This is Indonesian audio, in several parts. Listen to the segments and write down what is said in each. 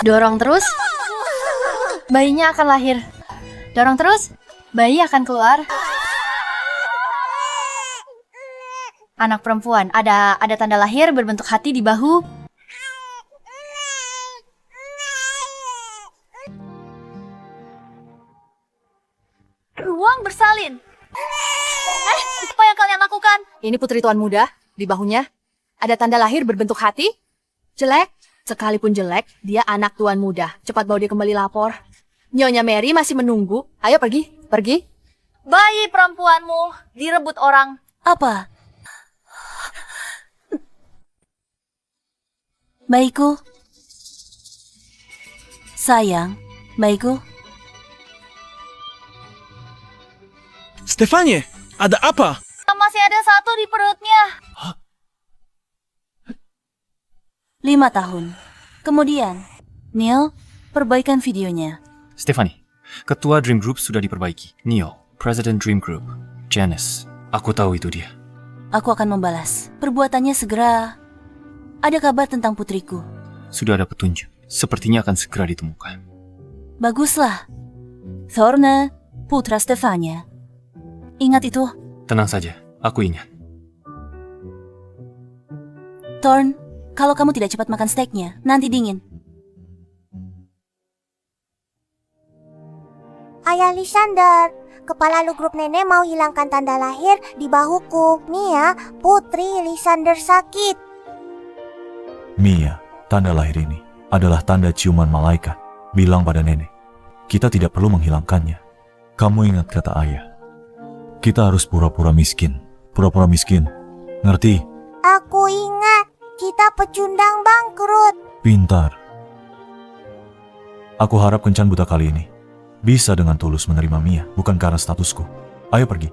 Dorong terus, bayinya akan lahir. Dorong terus, bayi akan keluar. Anak perempuan, ada tanda lahir berbentuk hati di bahu. Ruang bersalin. Apa yang kalian lakukan? Ini putri tuan muda, di bahunya ada tanda lahir berbentuk hati. Jelek, sekalipun jelek, dia anak tuan muda. Cepat bawa dia kembali lapor. Nyonya Mary masih menunggu. Ayo pergi. Bayi perempuanmu direbut orang. Apa? Bayiku. Sayang, bayiku. Stefanie, ada apa? Masih ada satu di perutnya. 5 tahun. Kemudian, Neil, perbaikan videonya. Stephanie, ketua Dream Group sudah diperbaiki. Neil, President Dream Group. Janice, aku tahu itu dia. Aku akan membalas. Perbuatannya segera. Ada kabar tentang putriku. Sudah ada petunjuk. Sepertinya akan segera ditemukan. Baguslah. Thorne, putra Stefania. Ingat itu. Tenang saja, aku ingat. Thorne, kalau kamu tidak cepat makan steaknya, nanti dingin. Ayah Lysander, kepala lu grup nenek mau hilangkan tanda lahir di bahuku. Mia, putri Lysander sakit. Mia, tanda lahir ini adalah tanda ciuman malaikat. Bilang pada nenek, kita tidak perlu menghilangkannya. Kamu ingat kata ayah, kita harus pura-pura miskin. Pura-pura miskin, ngerti? Aku ingat, kita pecundang bangkrut. Pintar. Aku harap kencan buta kali ini bisa dengan tulus menerima Mia, bukan karena statusku. Ayo pergi.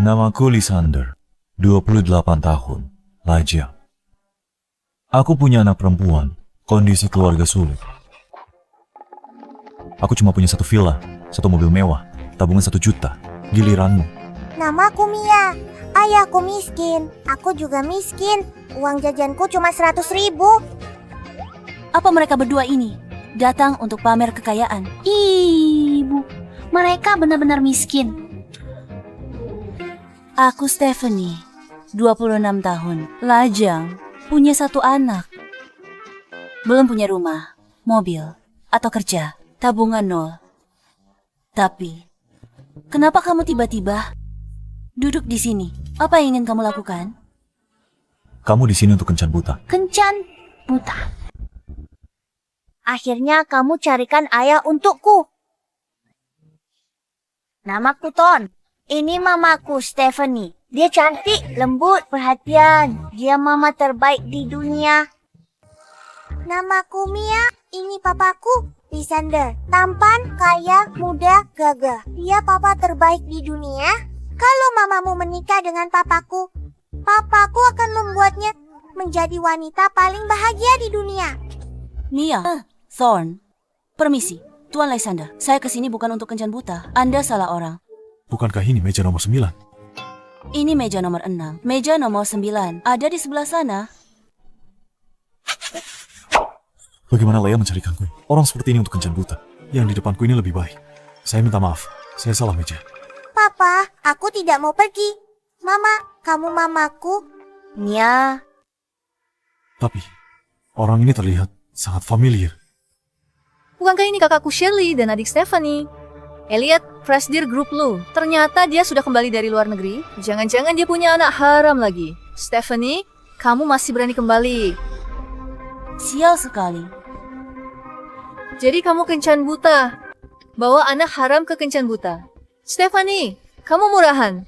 Namaku Lysander, 28 tahun, lajang. Aku punya anak perempuan, kondisi keluarga sulit. Aku cuma punya 1 villa, 1 mobil mewah, tabungan 1 juta. Giliranmu. Namaku Mia, ayahku miskin, aku juga miskin. Uang jajanku cuma 100.000. Apa mereka berdua ini datang untuk pamer kekayaan? Ibu, mereka benar-benar miskin. Aku Stephanie, 26 tahun, lajang, punya 1 anak. Belum punya rumah, mobil, atau kerja, tabungan 0. Tapi, kenapa kamu tiba-tiba duduk di sini? Apa yang ingin kamu lakukan? Kamu di sini untuk kencan buta. Kencan buta. Akhirnya kamu carikan ayah untukku. Namaku Ton. Ini mamaku Stephanie. Dia cantik, lembut, perhatian. Dia mama terbaik di dunia. Namaku Mia. Ini papaku, Lysander. Tampan, kaya, muda, gagah. Dia papa terbaik di dunia. Kalau mamamu menikah dengan papaku, papaku akan membuatnya menjadi wanita paling bahagia di dunia. Mia, Thorne, permisi, Tuan Lysander. Saya kesini bukan untuk kencan buta. Anda salah orang. Bukankah ini meja nomor 9? Ini meja nomor 6. Meja nomor 9 ada di sebelah sana. Bagaimana Leia mencarikanku? Orang seperti ini untuk kencan buta. Yang di depanku ini lebih baik. Saya minta maaf, saya salah meja. Papa, aku tidak mau pergi. Mama, kamu mamaku. Nya, Tapi, orang ini terlihat sangat familiar. bukankah ini kakakku Shirley dan adik Stephanie? Elliot, Presidir grup lu. Ternyata dia sudah kembali dari luar negeri. Jangan-jangan dia punya anak haram lagi. Stephanie, kamu masih berani kembali. Sial sekali. Jadi kamu kencan buta. Bawa anak haram ke kencan buta. Stephanie, kamu murahan.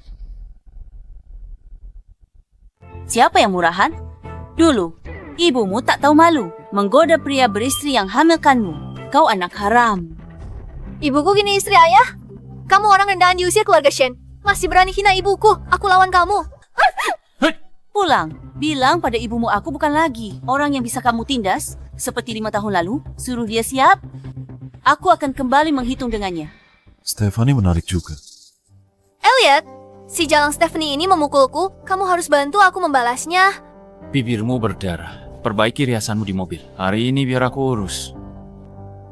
Siapa yang murahan? Dulu, ibumu tak tahu malu menggoda pria beristri yang hamilkanmu. Kau anak haram. Ibuku gini istri ayah. Kamu orang rendahan diusir keluarga Shen. Masih berani hina ibuku. Aku lawan kamu. Pulang, bilang pada ibumu aku bukan lagi orang yang bisa kamu tindas. Seperti 5 tahun lalu, suruh dia siap. Aku akan kembali menghitung dengannya. Stephanie menarik juga. Elliot, si jalang Stephanie ini memukulku. Kamu harus bantu aku membalasnya. Bibirmu berdarah. Perbaiki riasanmu di mobil. Hari ini biar aku urus.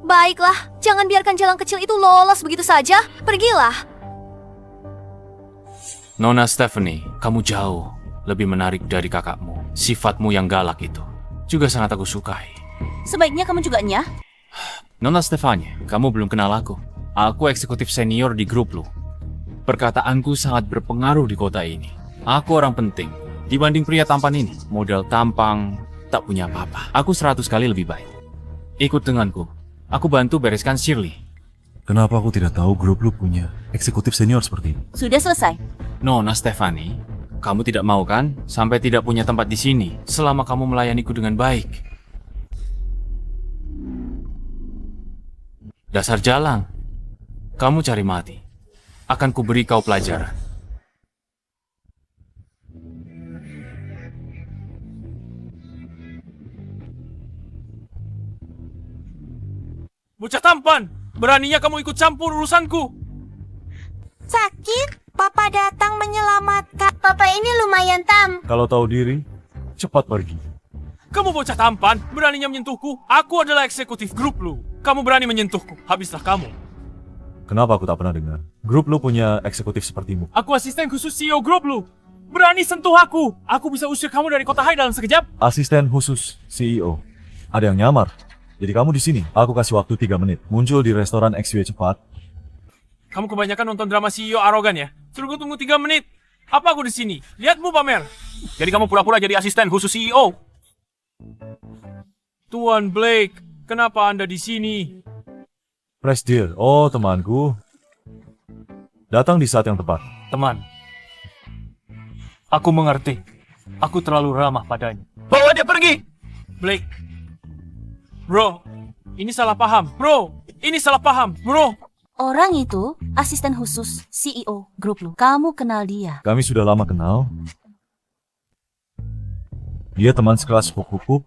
Baiklah, jangan biarkan jalang kecil itu lolos begitu saja. Pergilah. Nona Stephanie, kamu jauh lebih menarik dari kakakmu. Sifatmu yang galak itu juga sangat aku sukai. Sebaiknya kamu juga nyah. Nona Stephanie, kamu belum kenal aku. Aku eksekutif senior di grup lu. Perkataanku sangat berpengaruh di kota ini. Aku orang penting. Dibanding pria tampan ini, modal tampang, tak punya apa-apa. Aku 100 kali lebih baik. Ikut denganku. Aku bantu bereskan Shirley. Kenapa aku tidak tahu grup lu punya eksekutif senior seperti ini? Sudah selesai. Nona Stephanie, kamu tidak mau kan sampai tidak punya tempat di sini selama kamu melayaniku dengan baik? Dasar jalang. Kamu cari mati. Akan kuberi kau pelajaran. Bocah tampan! Beraninya kamu ikut campur urusanku! Sakit? Papa datang menyelamatkan. Papa ini lumayan Kalau tahu diri, cepat pergi. Kamu bocah tampan, beraninya menyentuhku. Aku adalah eksekutif grup lu. Kamu berani menyentuhku, habislah kamu. Kenapa aku tak pernah dengar? Grup lu punya eksekutif sepertimu. Aku asisten khusus CEO grup lu. Berani sentuh aku. Aku bisa usir kamu dari kota Hai dalam sekejap. Asisten khusus CEO. Ada yang nyamar. Jadi kamu di sini. Aku kasih waktu 3 menit. Muncul di restoran XW cepat. Kamu kebanyakan nonton drama CEO arogan ya? Suruh tunggu 3 menit. Apa aku di sini? Lihatmu pamer. Jadi kamu pura-pura jadi asisten khusus CEO. Tuan Blake, kenapa Anda di sini? Presdir. Oh, temanku. Datang di saat yang tepat. Teman, aku mengerti. Aku terlalu ramah padanya. Bawa dia pergi! Blake. Bro, ini salah paham. Bro, ini salah paham. Bro. Orang itu asisten khusus CEO grup lu. Kamu kenal dia. Kami sudah lama kenal. Dia teman sekelas sepupuku,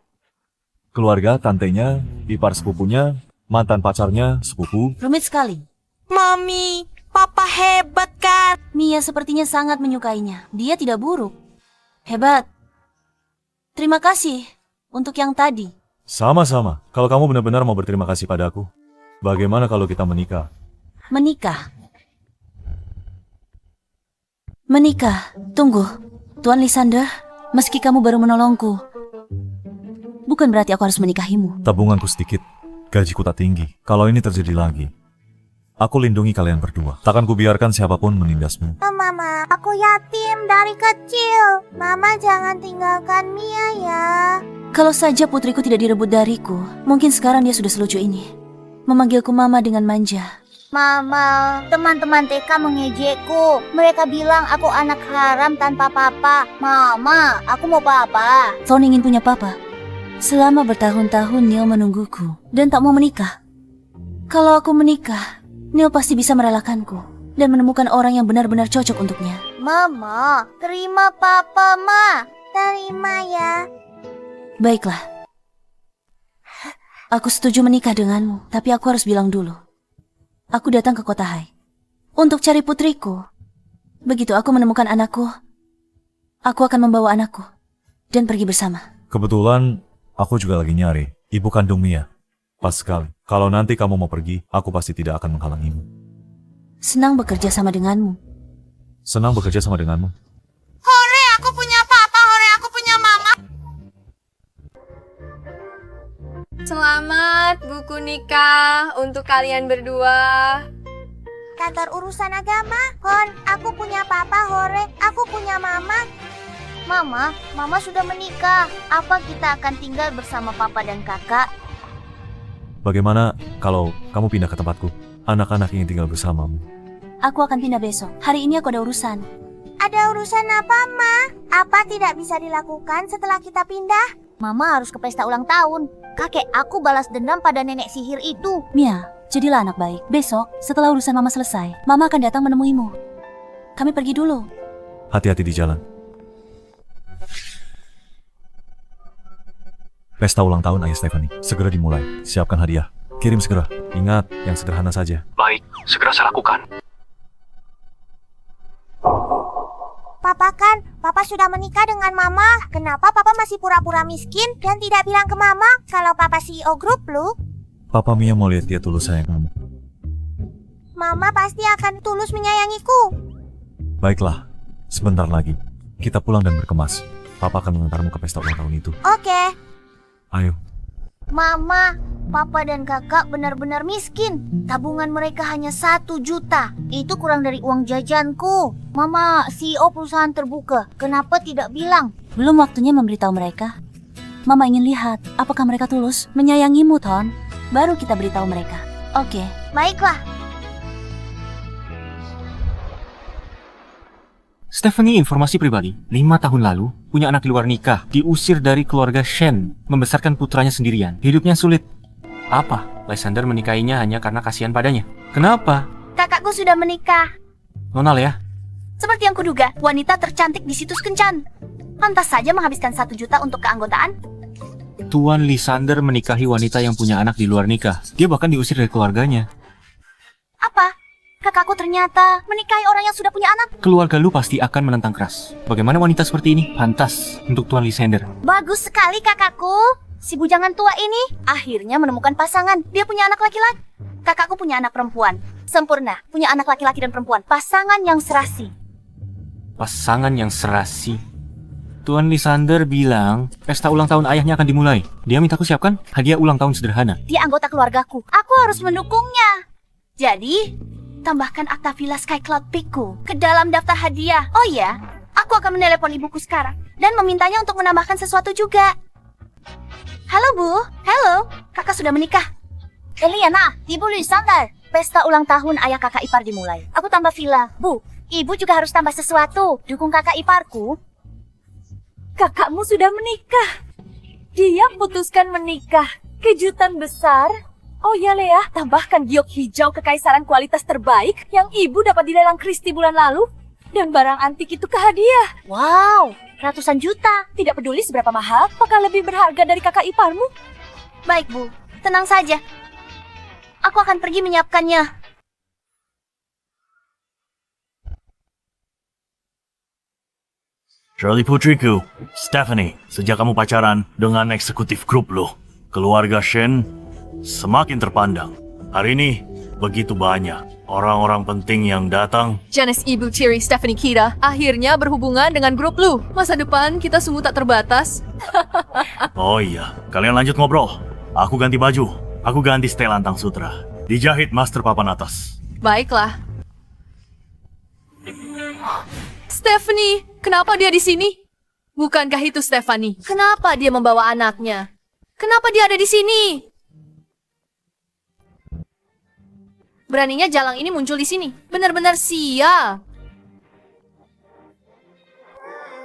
keluarga, tantenya, ipar sepupunya, mantan pacarnya, sepupu. Rumit sekali. Mami, Papa hebat kan? Mia sepertinya sangat menyukainya. Dia tidak buruk. Hebat. Terima kasih untuk yang tadi. Sama-sama. Kalau kamu benar-benar mau berterima kasih padaku, bagaimana kalau kita menikah? Menikah. Menikah. Tunggu. Tuan Lysander, meski kamu baru menolongku, bukan berarti aku harus menikahimu. Tabunganku sedikit, gajiku tak tinggi. Kalau ini terjadi lagi, aku lindungi kalian berdua. Takkan kubiarkan siapapun menindasmu. Mama, aku yatim dari kecil. Mama jangan tinggalkan Mia ya. Kalau saja putriku tidak direbut dariku, mungkin sekarang dia sudah selucu ini. Memanggilku mama dengan manja. Mama, teman-teman TK mengejekku. Mereka bilang aku anak haram tanpa papa. Mama, aku mau papa. Kau ingin punya papa? Selama bertahun-tahun Neil menungguku dan tak mau menikah. Kalau aku menikah, Neil pasti bisa merelakanku dan menemukan orang yang benar-benar cocok untuknya. Mama, terima papa, Ma. Terima ya. Baiklah. Aku setuju menikah denganmu, tapi aku harus bilang dulu. Aku datang ke kota Hai untuk cari putriku. Begitu aku menemukan anakku, aku akan membawa anakku dan pergi bersama. Kebetulan, aku juga lagi nyari ibu kandung Mia. Pas sekali. Kalau nanti kamu mau pergi, aku pasti tidak akan menghalangimu. Senang bekerja sama denganmu. Senang bekerja sama denganmu. Hore, aku punya papa. Hore, aku punya mama. Selamat buku nikah untuk kalian berdua. Kantor urusan agama. Hon, aku punya papa. Hore, aku punya mama. Mama sudah menikah. Apa kita akan tinggal bersama papa dan kakak? Bagaimana kalau kamu pindah ke tempatku? Anak-anak ingin tinggal bersamamu. Aku akan pindah besok. Hari ini aku ada urusan. Ada urusan apa, Ma? Apa tidak bisa dilakukan setelah kita pindah? Mama harus ke pesta ulang tahun. Kakek aku balas dendam pada nenek sihir itu. Mia, jadilah anak baik. Besok, setelah urusan Mama selesai, Mama akan datang menemuimu. Kami pergi dulu. Hati-hati di jalan. Pesta ulang tahun Ayah Stephanie. Segera dimulai. Siapkan hadiah. Kirim segera. Ingat, yang sederhana saja. Baik, segera saya lakukan. Papa sudah menikah dengan Mama. Kenapa Papa masih pura-pura miskin dan tidak bilang ke Mama kalau Papa CEO grup lu? Papa Mia mau lihat dia tulus sayang kamu. Mama pasti akan tulus menyayangiku. Baiklah, sebentar lagi. Kita pulang dan berkemas. Papa akan mengantarmu ke pesta ulang tahun itu. Oke. Ayo. Mama, Papa dan Kakak benar-benar miskin. Tabungan mereka hanya 1 juta. Itu kurang dari uang jajanku. Mama, CEO perusahaan terbuka. Kenapa tidak bilang? Belum waktunya memberitahu mereka. Mama ingin lihat apakah mereka tulus menyayangimu, Ton. Baru kita beritahu mereka. Oke. Baiklah. Stephanie informasi pribadi, 5 tahun lalu, punya anak di luar nikah, diusir dari keluarga Shen, membesarkan putranya sendirian. Hidupnya sulit. Apa? Lysander menikahinya hanya karena kasihan padanya. Kenapa? Kakakku sudah menikah. Nona Lea, Seperti yang kuduga, wanita tercantik di situs kencan. Pantas saja menghabiskan 1 juta untuk keanggotaan. Tuan Lysander menikahi wanita yang punya anak di luar nikah. Dia bahkan diusir dari keluarganya. Apa? Kakakku ternyata menikahi orang yang sudah punya anak. Keluarga lu pasti akan menentang keras. Bagaimana wanita seperti ini? Pantas untuk Tuan Lysander. Bagus sekali kakakku. Si bujangan tua ini akhirnya menemukan pasangan. Dia punya anak laki-laki. Kakakku punya anak perempuan. Sempurna, punya anak laki-laki dan perempuan. Pasangan yang serasi. Pasangan yang serasi. Tuan Lysander bilang pesta ulang tahun ayahnya akan dimulai. Dia minta aku siapkan hadiah ulang tahun sederhana. Dia anggota keluargaku. Aku harus mendukungnya. Jadi, tambahkan akta Villa Sky Cloud Peakku ke dalam daftar hadiah. Oh iya, aku akan menelepon ibuku sekarang dan memintanya untuk menambahkan sesuatu juga. Halo Bu, halo, kakak sudah menikah. Eliana, Ibu Lysander. Pesta ulang tahun ayah kakak ipar dimulai. Aku tambah villa. Bu, Ibu juga harus tambah sesuatu. Dukung kakak iparku. Kakakmu sudah menikah. Dia putuskan menikah. Kejutan besar. Oh ya Lea, tambahkan giok hijau kekaisaran kualitas terbaik yang ibu dapat di lelang Christie bulan lalu. Dan barang antik itu ke hadiah. Wow, ratusan juta. Tidak peduli seberapa mahal, apakah lebih berharga dari kakak iparmu? Baik Bu, tenang saja. Aku akan pergi menyiapkannya. Shirley putriku, Stephanie, sejak kamu pacaran dengan eksekutif grup lo, keluarga Shen semakin terpandang. Hari ini, begitu banyak orang-orang penting yang datang. Janice, Ibu, Cherry, Stephanie, Kira akhirnya berhubungan dengan grup lu. Masa depan kita sungguh tak terbatas. Oh iya, kalian lanjut ngobrol. Aku ganti baju. Aku ganti setel lantang sutra. Dijahit master papan atas. Baiklah. Stephanie, kenapa dia di sini? Bukankah itu Stephanie? Kenapa dia membawa anaknya? Kenapa dia ada di sini? Beraninya jalang ini muncul di sini. Benar-benar sial.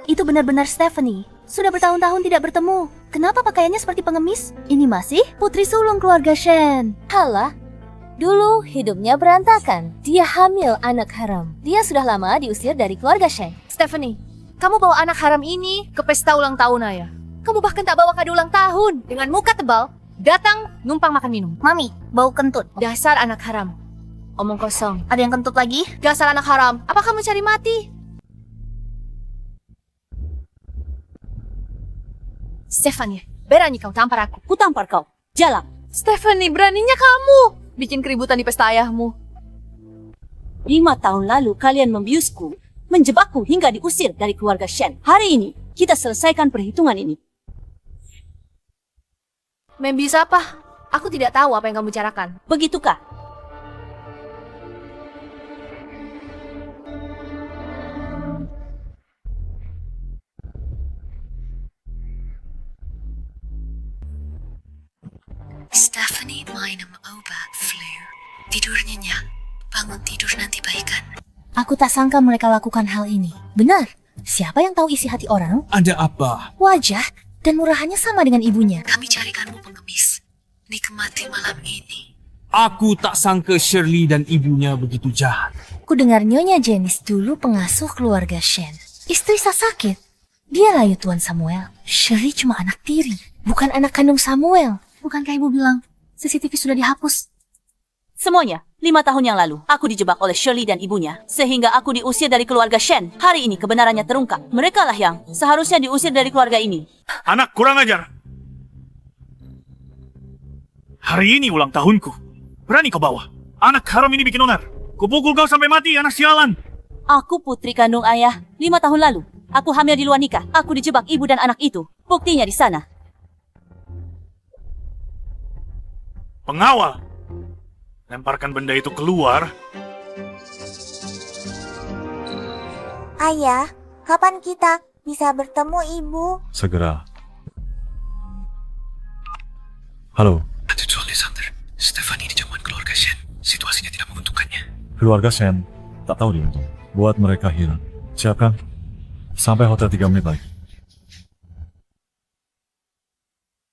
Itu benar-benar Stephanie. Sudah bertahun-tahun tidak bertemu. Kenapa pakaiannya seperti pengemis? Ini masih putri sulung keluarga Shen. Halah, dulu hidupnya berantakan. Dia hamil anak haram. Dia sudah lama diusir dari keluarga Shen. Stephanie, kamu bawa anak haram ini ke pesta ulang tahun ayah. Kamu bahkan tak bawa kado ulang tahun. Dengan muka tebal, datang numpang makan minum. Mami, bau kentut. Dasar anak haram. Omong kosong. Ada yang kentut lagi? Dasar anak haram. Apa kamu cari mati? Stephanie, berani kau tampar aku. Ku tampar kau. Jalak. Stephanie, beraninya kamu bikin keributan di pesta ayahmu. 5 tahun lalu kalian membiusku, menjebakku hingga diusir dari keluarga Shen. Hari ini, kita selesaikan perhitungan ini. Membius apa? Aku tidak tahu apa yang kamu bicarakan. Begitukah? Stephanie minum obat flu. Tidur nyenyak, bangun tidur nanti baikan. Aku tak sangka mereka lakukan hal ini. Benar, siapa yang tahu isi hati orang? Ada apa? Wajah dan murahannya sama dengan ibunya. Kami carikanmu pengemis. Nikmati malam ini. Aku tak sangka Shirley dan ibunya begitu jahat. Ku dengar Nyonya Janice dulu pengasuh keluarga Shen. Istri sakit. Dia layu Tuan Samuel. Shirley cuma anak tiri, bukan anak kandung Samuel. Bukankah ibu bilang CCTV sudah dihapus. Semuanya, 5 tahun yang lalu, aku dijebak oleh Shirley dan ibunya, sehingga aku diusir dari keluarga Shen. Hari ini kebenarannya terungkap. Mereka lah yang seharusnya diusir dari keluarga ini. Anak kurang ajar. Hari ini ulang tahunku. Berani kau bawa? Anak haram ini bikin onar. Kupukul kau sampai mati, anak sialan. Aku putri kandung ayah. 5 tahun lalu, aku hamil di luar nikah. Aku dijebak ibu dan anak itu. Buktinya di sana. Pengawal. Lemparkan benda itu keluar. Ayah, kapan kita bisa bertemu Ibu? Segera. Halo, Ada soal Lysander. Stephanie dijauhan keluarga Shen. Situasinya tidak menguntungkannya. keluarga Shen. Tak tahu diuntung. Buat mereka hilang. Siapkan. Sampai hotel 3 menit lagi.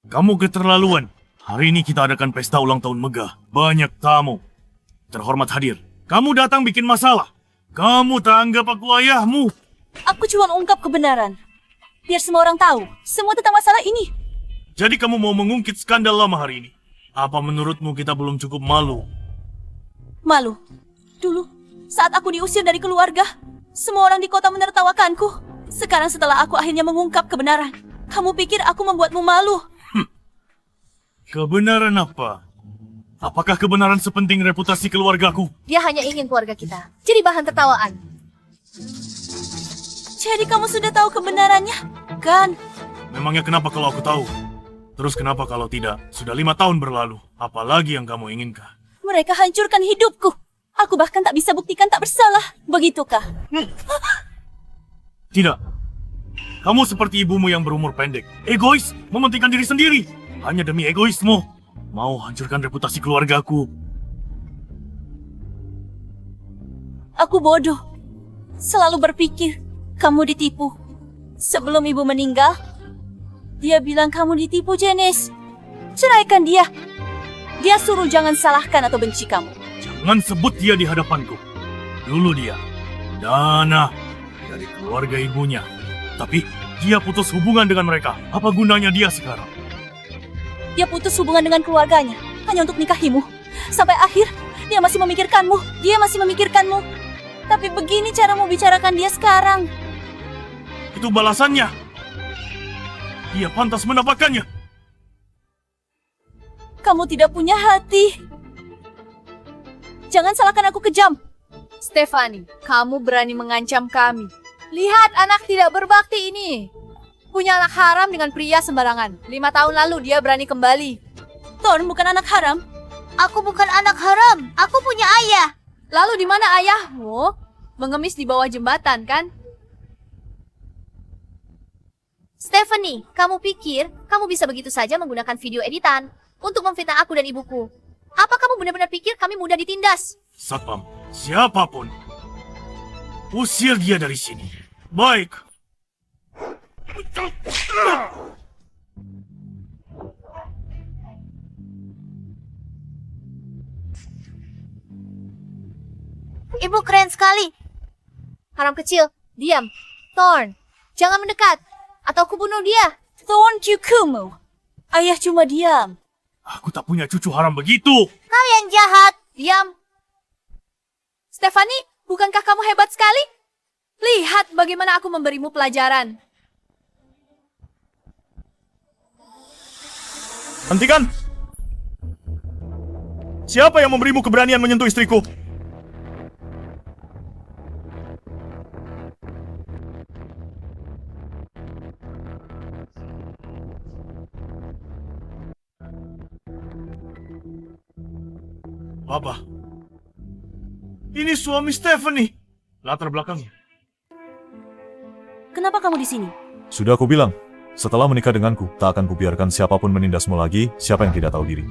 Kamu keterlaluan. Hari ini kita adakan pesta ulang tahun megah. Banyak tamu. Terhormat hadir. Kamu datang bikin masalah. Kamu tak anggap aku ayahmu. Aku cuma ungkap kebenaran. Biar semua orang tahu semua tentang masalah ini. Jadi kamu mau mengungkit skandal lama hari ini? Apa menurutmu kita belum cukup malu? Malu. Dulu, saat aku diusir dari keluarga, semua orang di kota menertawakanku. Sekarang setelah aku akhirnya mengungkap kebenaran, kamu pikir aku membuatmu malu? Kebenaran apa? Apakah kebenaran sepenting reputasi keluargaku? Dia hanya ingin keluarga kita jadi bahan tertawaan. Jadi kamu sudah tahu kebenarannya, kan? Memangnya kenapa kalau aku tahu? Terus kenapa kalau tidak? Sudah 5 tahun berlalu. Apalagi yang kamu inginkan? Mereka hancurkan hidupku. Aku bahkan tak bisa buktikan tak bersalah. Begitukah? Tidak. Kamu seperti ibumu yang berumur pendek. Egois, mementingkan diri sendiri. Hanya demi egoismu. Mau hancurkan reputasi keluargaku. Aku bodoh. Selalu berpikir kamu ditipu. Sebelum ibu meninggal, dia bilang kamu ditipu, Janice. Ceraikan dia. Dia suruh jangan salahkan atau benci kamu. Jangan sebut dia di hadapanku. Dulu dia dana dari keluarga ibunya. Tapi dia putus hubungan dengan mereka. Apa gunanya dia sekarang? Dia putus hubungan dengan keluarganya hanya untuk nikahimu. Sampai akhir, dia masih memikirkanmu. Dia masih memikirkanmu. Tapi begini caramu bicarakan dia sekarang. Itu balasannya. Dia pantas mendapatkannya. Kamu tidak punya hati. Jangan salahkan aku kejam. Stephanie, kamu berani mengancam kami. Lihat anak tidak berbakti ini. Punya anak haram dengan pria sembarangan. 5 tahun lalu dia berani kembali. Thorn bukan anak haram. Aku bukan anak haram. Aku punya ayah. Lalu di mana ayahmu? Mengemis di bawah jembatan, kan? Stephanie, kamu pikir kamu bisa begitu saja menggunakan video editan untuk memfitnah aku dan ibuku? Apa kamu benar-benar pikir kami mudah ditindas? Satpam, siapapun, usir dia dari sini. Baik. Ibu keren sekali. Haram kecil, diam. Thorn, jangan mendekat. Atau aku bunuh dia. Thorn cukumu. Ayah cuma diam. Aku tak punya cucu haram begitu. Kalian jahat. Diam. Stephanie, bukankah kamu hebat sekali? Lihat bagaimana aku memberimu pelajaran. Hentikan! Siapa yang memberimu keberanian menyentuh istriku? Papa, ini suami Stephanie. Latar belakangnya. Kenapa kamu di sini? Sudah aku bilang, setelah menikah denganku, tak akan kubiarkan siapapun menindasmu lagi, siapa yang tidak tahu diri.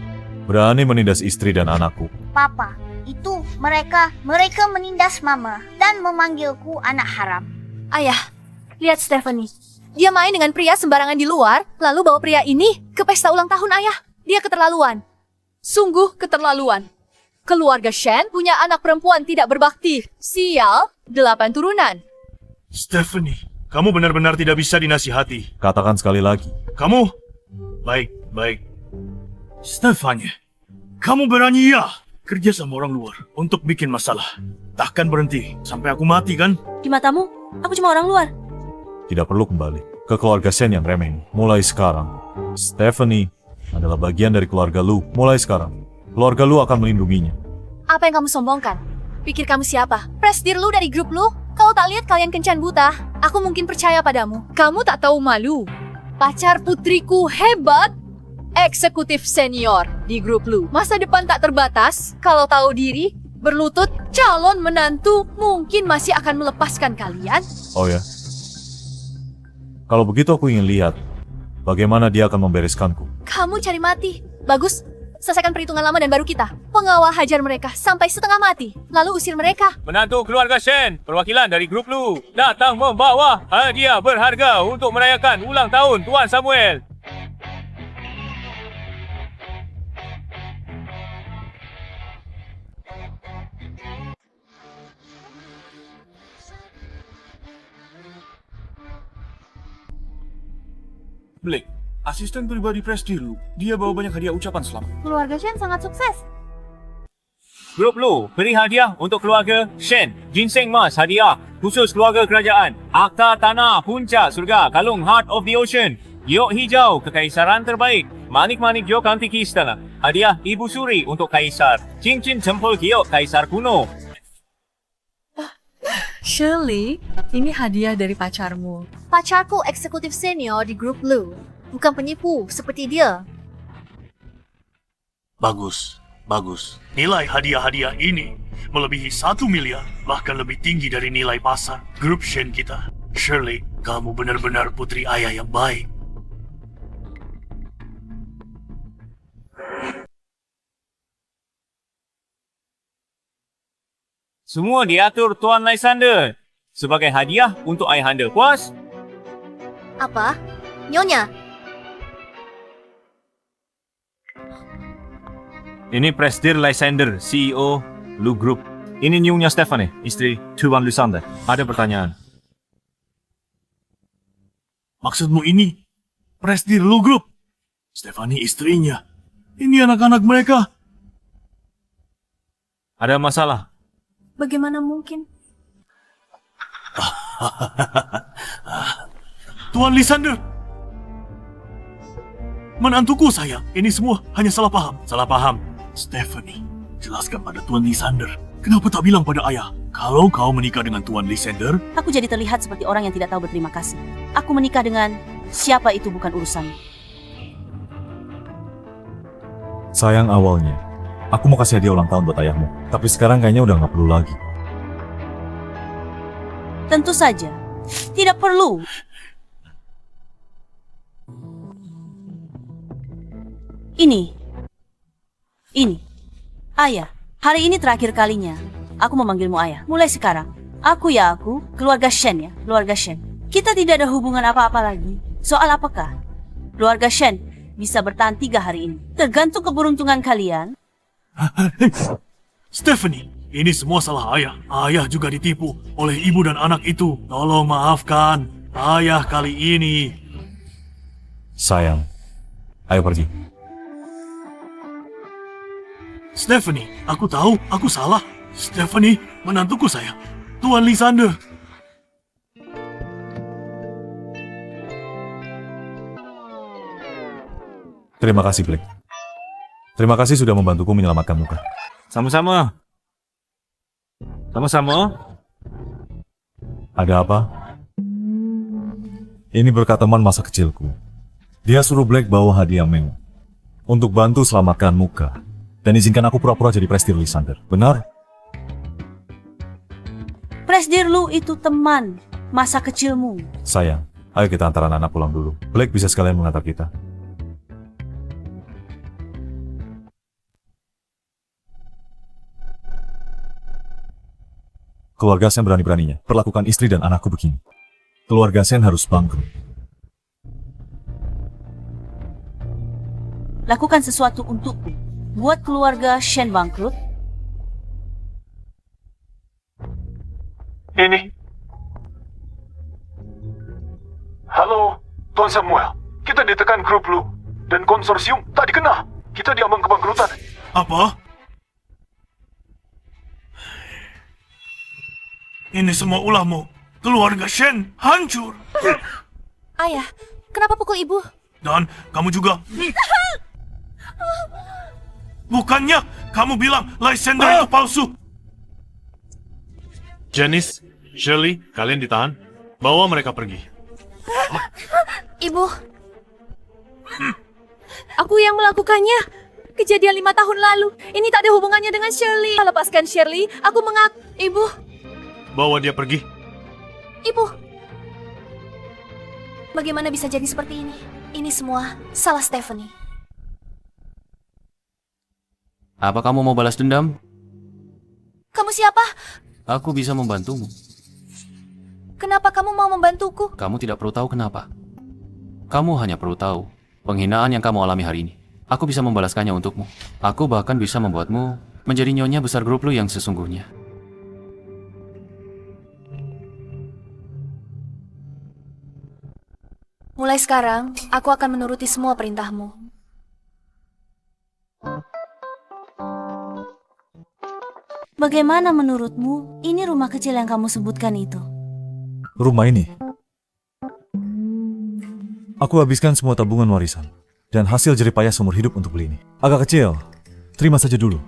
Berani menindas istri dan anakku. Papa, itu mereka menindas mama dan memanggilku anak haram. Ayah, lihat Stephanie. Dia main dengan pria sembarangan di luar, lalu bawa pria ini ke pesta ulang tahun ayah. Dia keterlaluan. Sungguh keterlaluan. Keluarga Shen punya anak perempuan tidak berbakti. Sial, 8 turunan. Stephanie, kamu benar-benar tidak bisa dinasihati. Katakan sekali lagi. Kamu? Baik. Stephanie, Kamu berani ya kerja sama orang luar untuk bikin masalah. Takkan berhenti sampai aku mati kan? Di matamu, aku cuma orang luar. Tidak perlu kembali ke keluarga Shen yang remeh ini. Mulai sekarang, Stephanie adalah bagian dari keluarga Lu. Mulai sekarang, keluarga Lu akan melindunginya. Apa yang kamu sombongkan? Pikir kamu siapa? Presidir lu dari grup lu? Kau tak lihat kalian kencan buta? Aku mungkin percaya padamu. Kamu tak tahu malu. Pacar putriku hebat. Eksekutif senior di grup lu. Masa depan tak terbatas. Kalau tahu diri, berlutut, calon menantu mungkin masih akan melepaskan kalian. Oh ya? Kalau begitu aku ingin lihat bagaimana dia akan membereskanku. Kamu cari mati. Bagus. Selesaikan perhitungan lama dan baru kita. Pengawal hajar mereka sampai setengah mati. Lalu usir mereka. Menantu keluarga Shen, perwakilan dari grup Lu, datang membawa hadiah berharga untuk merayakan ulang tahun Tuan Samuel. Blake, asisten pribadi Presidir Lu. Dia bawa banyak hadiah ucapan selamat. Keluarga Shen sangat sukses. Grup Lu beri hadiah untuk keluarga Shen. Ginseng Mas hadiah khusus keluarga kerajaan. Akta tanah puncak surga kalung Heart of the Ocean. Giok hijau kekaisaran terbaik. Manik-manik giok antiki istana. Hadiah Ibu Suri untuk kaisar. Cincin jempol giok kaisar kuno. Shirley, ini hadiah dari pacarmu. Pacarku eksekutif senior di grup lu. Bukan penipu seperti dia. Bagus, bagus. Nilai hadiah-hadiah ini melebihi 1 miliar, bahkan lebih tinggi dari nilai pasar grup Shen kita. Shirley, kamu benar-benar putri ayah yang baik. Semua diatur Tuan Lysander. Sebagai hadiah untuk ayahanda. Puas? Apa? Nyonya, Ini Presidir Lysander, CEO Lu Group. Ini Nyonya Stephanie, istri Tuan Lysander. Ada pertanyaan. Maksudmu ini Presidir Lu Group? Stephanie istrinya. Ini anak-anak mereka. Ada masalah? Bagaimana mungkin? Tuan Lysander. Menantuku sayang, ini semua hanya salah paham. Salah paham. Stephanie, jelaskan pada Tuan Lysander. Kenapa tak bilang pada ayah? Kalau kau menikah dengan Tuan Lysander, Aku jadi terlihat seperti orang yang tidak tahu berterima kasih. Aku menikah dengan siapa itu bukan urusan. Sayang, awalnya aku mau kasih hadiah ulang tahun buat ayahmu. Tapi sekarang kayaknya udah nggak perlu lagi. Tentu saja, tidak perlu. Ini, ayah. Hari ini terakhir kalinya aku memanggilmu ayah. Mulai sekarang, aku, keluarga Shen ya, keluarga Shen. Kita tidak ada hubungan apa-apa lagi. Soal apakah keluarga Shen bisa bertahan 3 hari ini? Tergantung keberuntungan kalian. Stephanie, ini semua salah ayah. Ayah juga ditipu oleh ibu dan anak itu. Tolong maafkan ayah kali ini. Sayang, ayo pergi. Stephanie, aku tahu aku salah. Stephanie, menantuku sayang. Tuan Lysander. Terima kasih, Blake. Terima kasih sudah membantuku menyelamatkan muka. Sama-sama. Sama-sama. Ada apa? Ini berkat teman masa kecilku. Dia suruh Blake bawa hadiah mewah untuk bantu selamatkan muka. Dan izinkan aku pura-pura jadi Presidir Lysander. Benar? Presidir Lu itu teman masa kecilmu. Sayang, ayo kita antar anak-anak pulang dulu. Blake bisa sekalian mengantar kita. Keluarga Sen berani-beraninya perlakukan istri dan anakku begini. Keluarga Sen harus bangkrut. Lakukan sesuatu untukku. Buat keluarga Shen bangkrut. Ini. Halo, Tuan Samuel. Kita ditekan grup Lu. Dan konsorsium tak dikenal. Kita diambang kebangkrutan. Apa? Ini semua ulahmu. Keluarga Shen hancur. Ayah, kenapa pukul ibu? Dan kamu juga. Bukannya kamu bilang Lysander itu palsu. Janice, Shirley, kalian ditahan. Bawa mereka pergi. Ibu. Aku yang melakukannya. Kejadian 5 tahun lalu. Ini tak ada hubungannya dengan Shirley. Lepaskan Shirley. Aku mengaku. Ibu. Bawa dia pergi. Ibu. Bagaimana bisa jadi seperti ini? Ini semua salah Stephanie. Apa kamu mau balas dendam? Kamu siapa? Aku bisa membantumu. Kenapa kamu mau membantuku? Kamu tidak perlu tahu kenapa. Kamu hanya perlu tahu penghinaan yang kamu alami hari ini. Aku bisa membalaskannya untukmu. Aku bahkan bisa membuatmu menjadi nyonya besar grup lu yang sesungguhnya. Mulai sekarang, aku akan menuruti semua perintahmu. Bagaimana menurutmu? Ini rumah kecil yang kamu sebutkan itu. Rumah ini. Aku habiskan semua tabungan warisan. Dan hasil jeripayah seumur hidup untuk beli ini. Agak kecil. Terima saja dulu.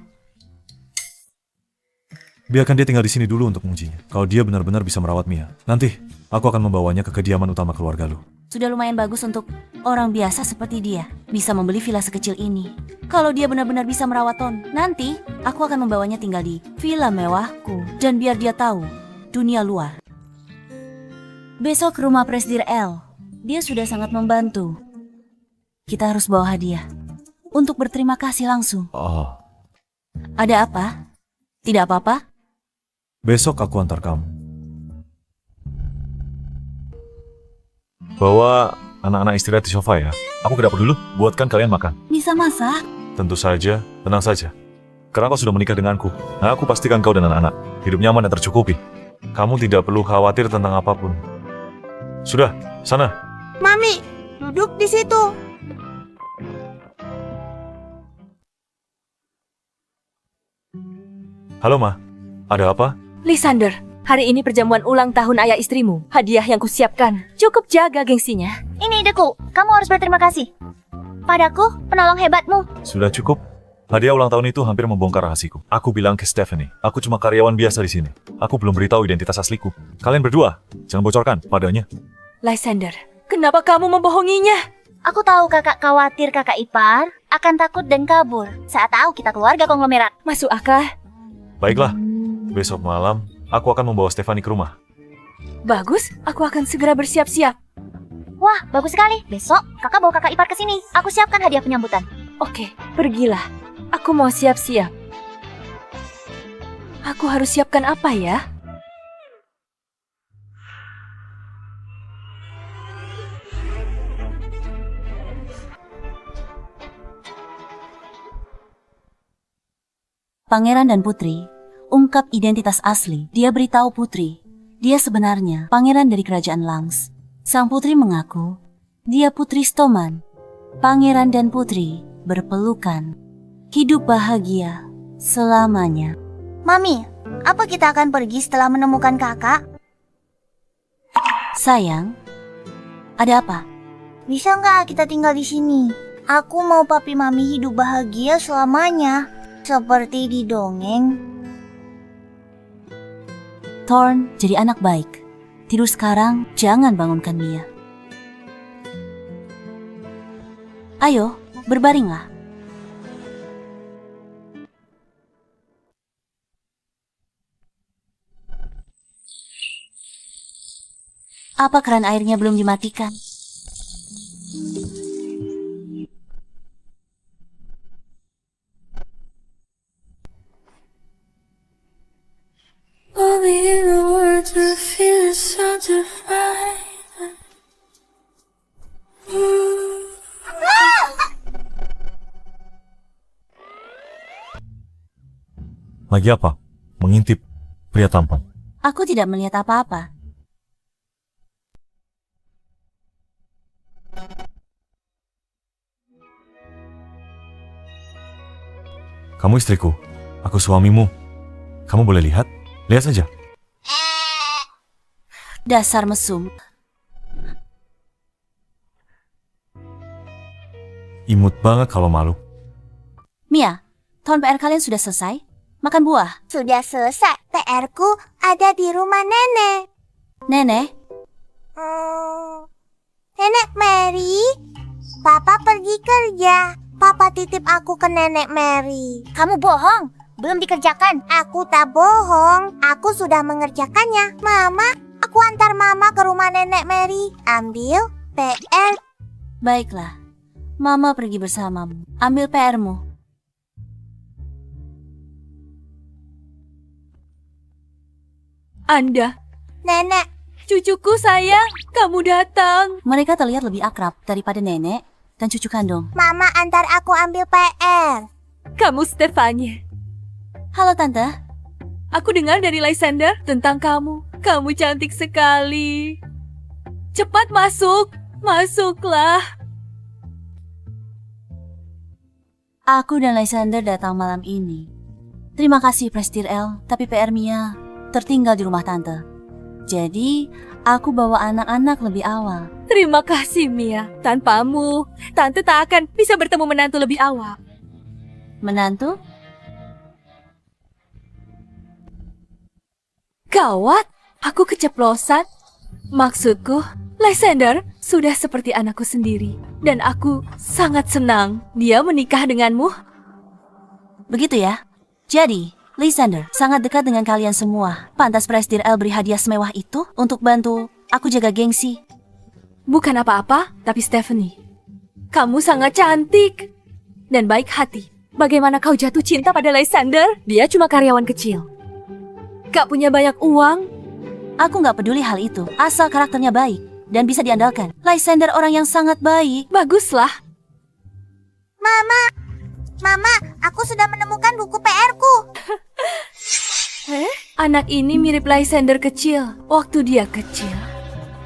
Biarkan dia tinggal di sini dulu untuk mengujinya. Kalau dia benar-benar bisa merawat Mia. Nanti, aku akan membawanya ke kediaman utama keluarga lu. Sudah lumayan bagus untuk orang biasa seperti dia. Bisa membeli villa sekecil ini. Kalau dia benar-benar bisa merawat Ton, nanti aku akan membawanya tinggal di villa mewahku. Dan biar dia tahu dunia luar. Besok ke rumah Presdir L. Dia sudah sangat membantu. Kita harus bawa hadiah. Untuk berterima kasih langsung. Oh, Ada apa? Tidak apa-apa? besok aku antar kamu. Bawa anak-anak istirahat di sofa ya. Aku ke dapur dulu, buatkan kalian makan. Bisa masak? Tentu saja, tenang saja. Karena kau sudah menikah denganku, nah aku pastikan kau dan anak-anak hidup nyaman dan tercukupi. Kamu tidak perlu khawatir tentang apapun. Sudah, sana. Mami, duduk di situ. Halo, Ma. Ada apa? Lysander, hari ini perjamuan ulang tahun ayah istrimu. Hadiah yang kusiapkan. Cukup jaga gengsinya. Ini ideku. Kamu harus berterima kasih. Padaku, penolong hebatmu. Sudah cukup. Hadiah ulang tahun itu hampir membongkar rahasiku. Aku bilang ke Stephanie, aku cuma karyawan biasa di sini. Aku belum beritahu identitas asliku. Kalian berdua, jangan bocorkan padanya. Lysander, kenapa kamu membohonginya? Aku tahu kakak khawatir kakak ipar akan takut dan kabur saat tahu kita keluarga konglomerat. Masuk akal? Baiklah, besok malam aku akan membawa Stephanie ke rumah. Bagus, aku akan segera bersiap-siap. Wah, bagus sekali. Besok kakak bawa kakak ipar ke sini. Aku siapkan hadiah penyambutan. Oke, pergilah. Aku mau siap-siap. Aku harus siapkan apa ya? Pangeran dan Putri ungkap identitas asli. Dia beritahu Putri, dia sebenarnya pangeran dari kerajaan Langs. Sang putri mengaku, dia Putri Stoman. Pangeran dan Putri berpelukan. Hidup bahagia selamanya. Mami, apa kita akan pergi setelah menemukan kakak? Sayang, ada apa? Bisa nggak kita tinggal di sini? Aku mau papi mami hidup bahagia selamanya. Seperti di dongeng. Thorn jadi anak baik. Tidur sekarang, jangan bangunkan Mia. Ayo, berbaringlah. Apa keran airnya belum dimatikan? Lagi apa? Mengintip pria tampan. Aku tidak melihat apa-apa. Kamu istriku, aku suamimu. Kamu boleh lihat? Lihat saja. Dasar mesum. Imut banget kalau malu. Mia, tahun PR kalian sudah selesai? Makan buah. Sudah selesai. PR-ku ada di rumah nenek. Nenek, Nenek Mary, Papa pergi kerja. Papa titip aku ke Nenek Mary. Kamu bohong, belum dikerjakan. Aku tak bohong, aku sudah mengerjakannya. Mama, aku antar Mama ke rumah Nenek Mary. Ambil PR. baiklah. Mama pergi bersamamu. Ambil PR-mu. Anda, Nenek, cucuku sayang, kamu datang. Mereka terlihat lebih akrab daripada nenek dan cucu kandung. Mama antar aku ambil PR. Kamu Stefania. Halo Tante. Aku dengar dari Lysander tentang kamu. Kamu cantik sekali. Cepat masuk, masuklah. Aku dan Lysander datang malam ini. Terima kasih Prestir L, tapi PR Mia tertinggal di rumah Tante. Jadi, aku bawa anak-anak lebih awal. Terima kasih Mia. Tanpamu, Tante tak akan bisa bertemu menantu lebih awal. Menantu? Gawat, aku keceplosan. Maksudku, Lysander sudah seperti anakku sendiri. Dan aku sangat senang dia menikah denganmu. Begitu ya? Jadi, Lysander sangat dekat dengan kalian semua. Pantas Prestir L beri hadiah semewah itu untuk bantu aku jaga gengsi. Bukan apa-apa, tapi Stephanie, kamu sangat cantik dan baik hati. Bagaimana kau jatuh cinta pada Lysander? Dia cuma karyawan kecil. Gak punya banyak uang. Aku nggak peduli hal itu, asal karakternya baik dan bisa diandalkan. Lysander orang yang sangat baik. Baguslah. Mama, aku sudah menemukan buku PR-ku. Anak ini mirip Lysander kecil waktu dia kecil.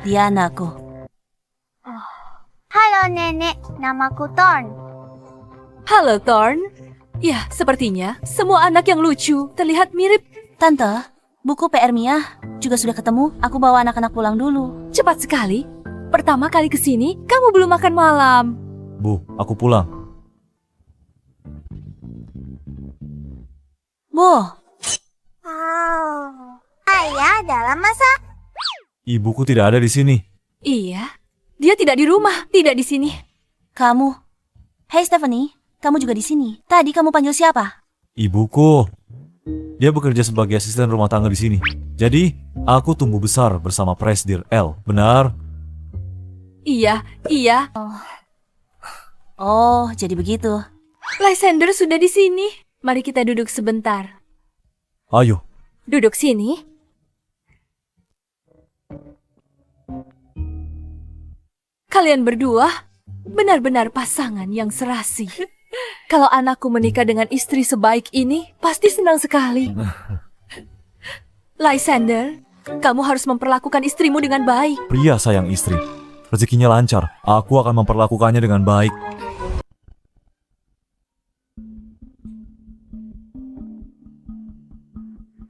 Dia anakku. Halo Nenek, namaku Thorn. Halo Thorn. Ya, sepertinya semua anak yang lucu terlihat mirip. Tante, buku PR Mia juga sudah ketemu. Aku bawa anak-anak pulang dulu. Cepat sekali. Pertama kali kesini, kamu belum makan malam. Bu, aku pulang. Bu, Ayah dalam masa. Ibuku tidak ada di sini. Iya, dia tidak di rumah, tidak di sini. kamu. Hey Stephanie, kamu juga di sini. Tadi kamu panggil siapa? Ibuku. Dia bekerja sebagai asisten rumah tangga di sini. Jadi, aku tumbuh besar bersama Presdir L. Benar? Iya. Oh, jadi begitu. Lysander sudah di sini. Mari kita duduk sebentar. Ayo. Duduk sini. Kalian berdua benar-benar pasangan yang serasi. Kalau anakku menikah dengan istri sebaik ini, pasti senang sekali. Lysander, kamu harus memperlakukan istrimu dengan baik. Pria sayang istri. Rezekinya lancar. Aku akan memperlakukannya dengan baik.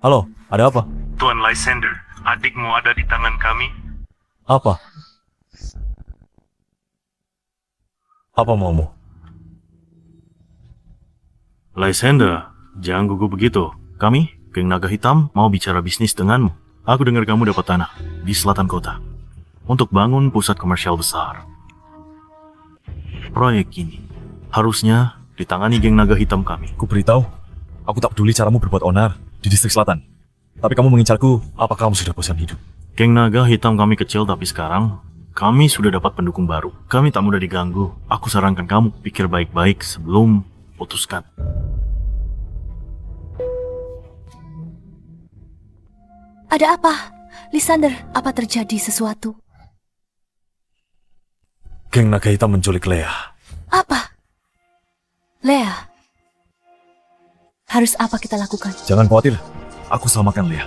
Halo, ada apa? Tuan Lysander, adikmu ada di tangan kami. Apa? Apa maumu? Lysander, jangan gugup begitu. Kami, geng naga hitam, mau bicara bisnis denganmu. Aku dengar kamu dapat tanah di selatan kota untuk bangun pusat komersial besar. Proyek ini harusnya ditangani geng naga hitam kami. Ku beritahu, aku tak peduli caramu berbuat onar di distrik selatan. Tapi kamu mengincarku, apa kamu sudah bosan hidup? Geng naga hitam kami kecil, tapi sekarang kami sudah dapat pendukung baru. Kami tak mudah diganggu. Aku sarankan kamu pikir baik-baik sebelum putuskan. Ada apa? Lysander, apa terjadi sesuatu? Geng naga hitam menculik Lea. Apa? Lea, harus apa kita lakukan? Jangan khawatir, aku selamatkan Lea.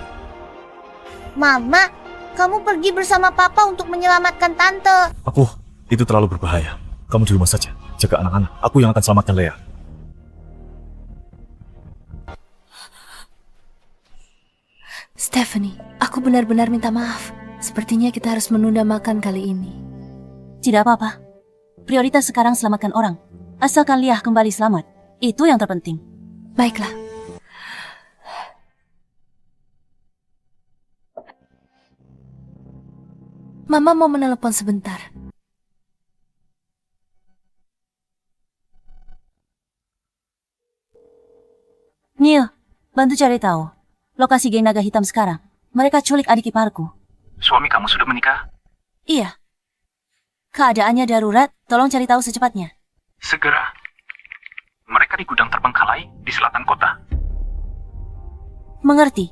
Mama, kamu pergi bersama Papa untuk menyelamatkan Tante. Itu terlalu berbahaya. Kamu di rumah saja, jaga anak-anak. Aku yang akan selamatkan Lea. Stephanie, aku benar-benar minta maaf. Sepertinya kita harus menunda makan kali ini. Tidak apa-apa. Prioritas sekarang selamatkan orang. Asalkan Leah kembali selamat. Itu yang terpenting. Baiklah. Mama mau menelepon sebentar. Neil, bantu cari tahu lokasi geng naga hitam sekarang. Mereka culik adik iparku. Suami kamu sudah menikah? Iya. Keadaannya darurat, tolong cari tahu secepatnya. Segera. Mereka di gudang terbengkalai di selatan kota. Mengerti.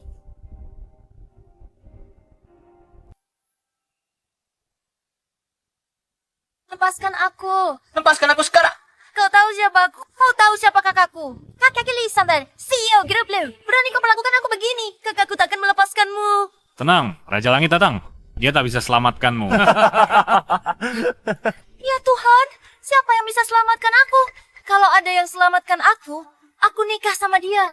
Lepaskan aku. Lepaskan aku sekarang. Kau tahu siapa aku? Kau tahu siapa kakakku? Kakak Lisander, CEO Grup Lu. Berani kau melakukan aku begini? Kakakku takkan melepaskanmu. Tenang, Raja Langit datang. Dia tak bisa selamatkanmu. Ya Tuhan, siapa yang bisa selamatkan aku? Kalau ada yang selamatkan aku nikah sama dia.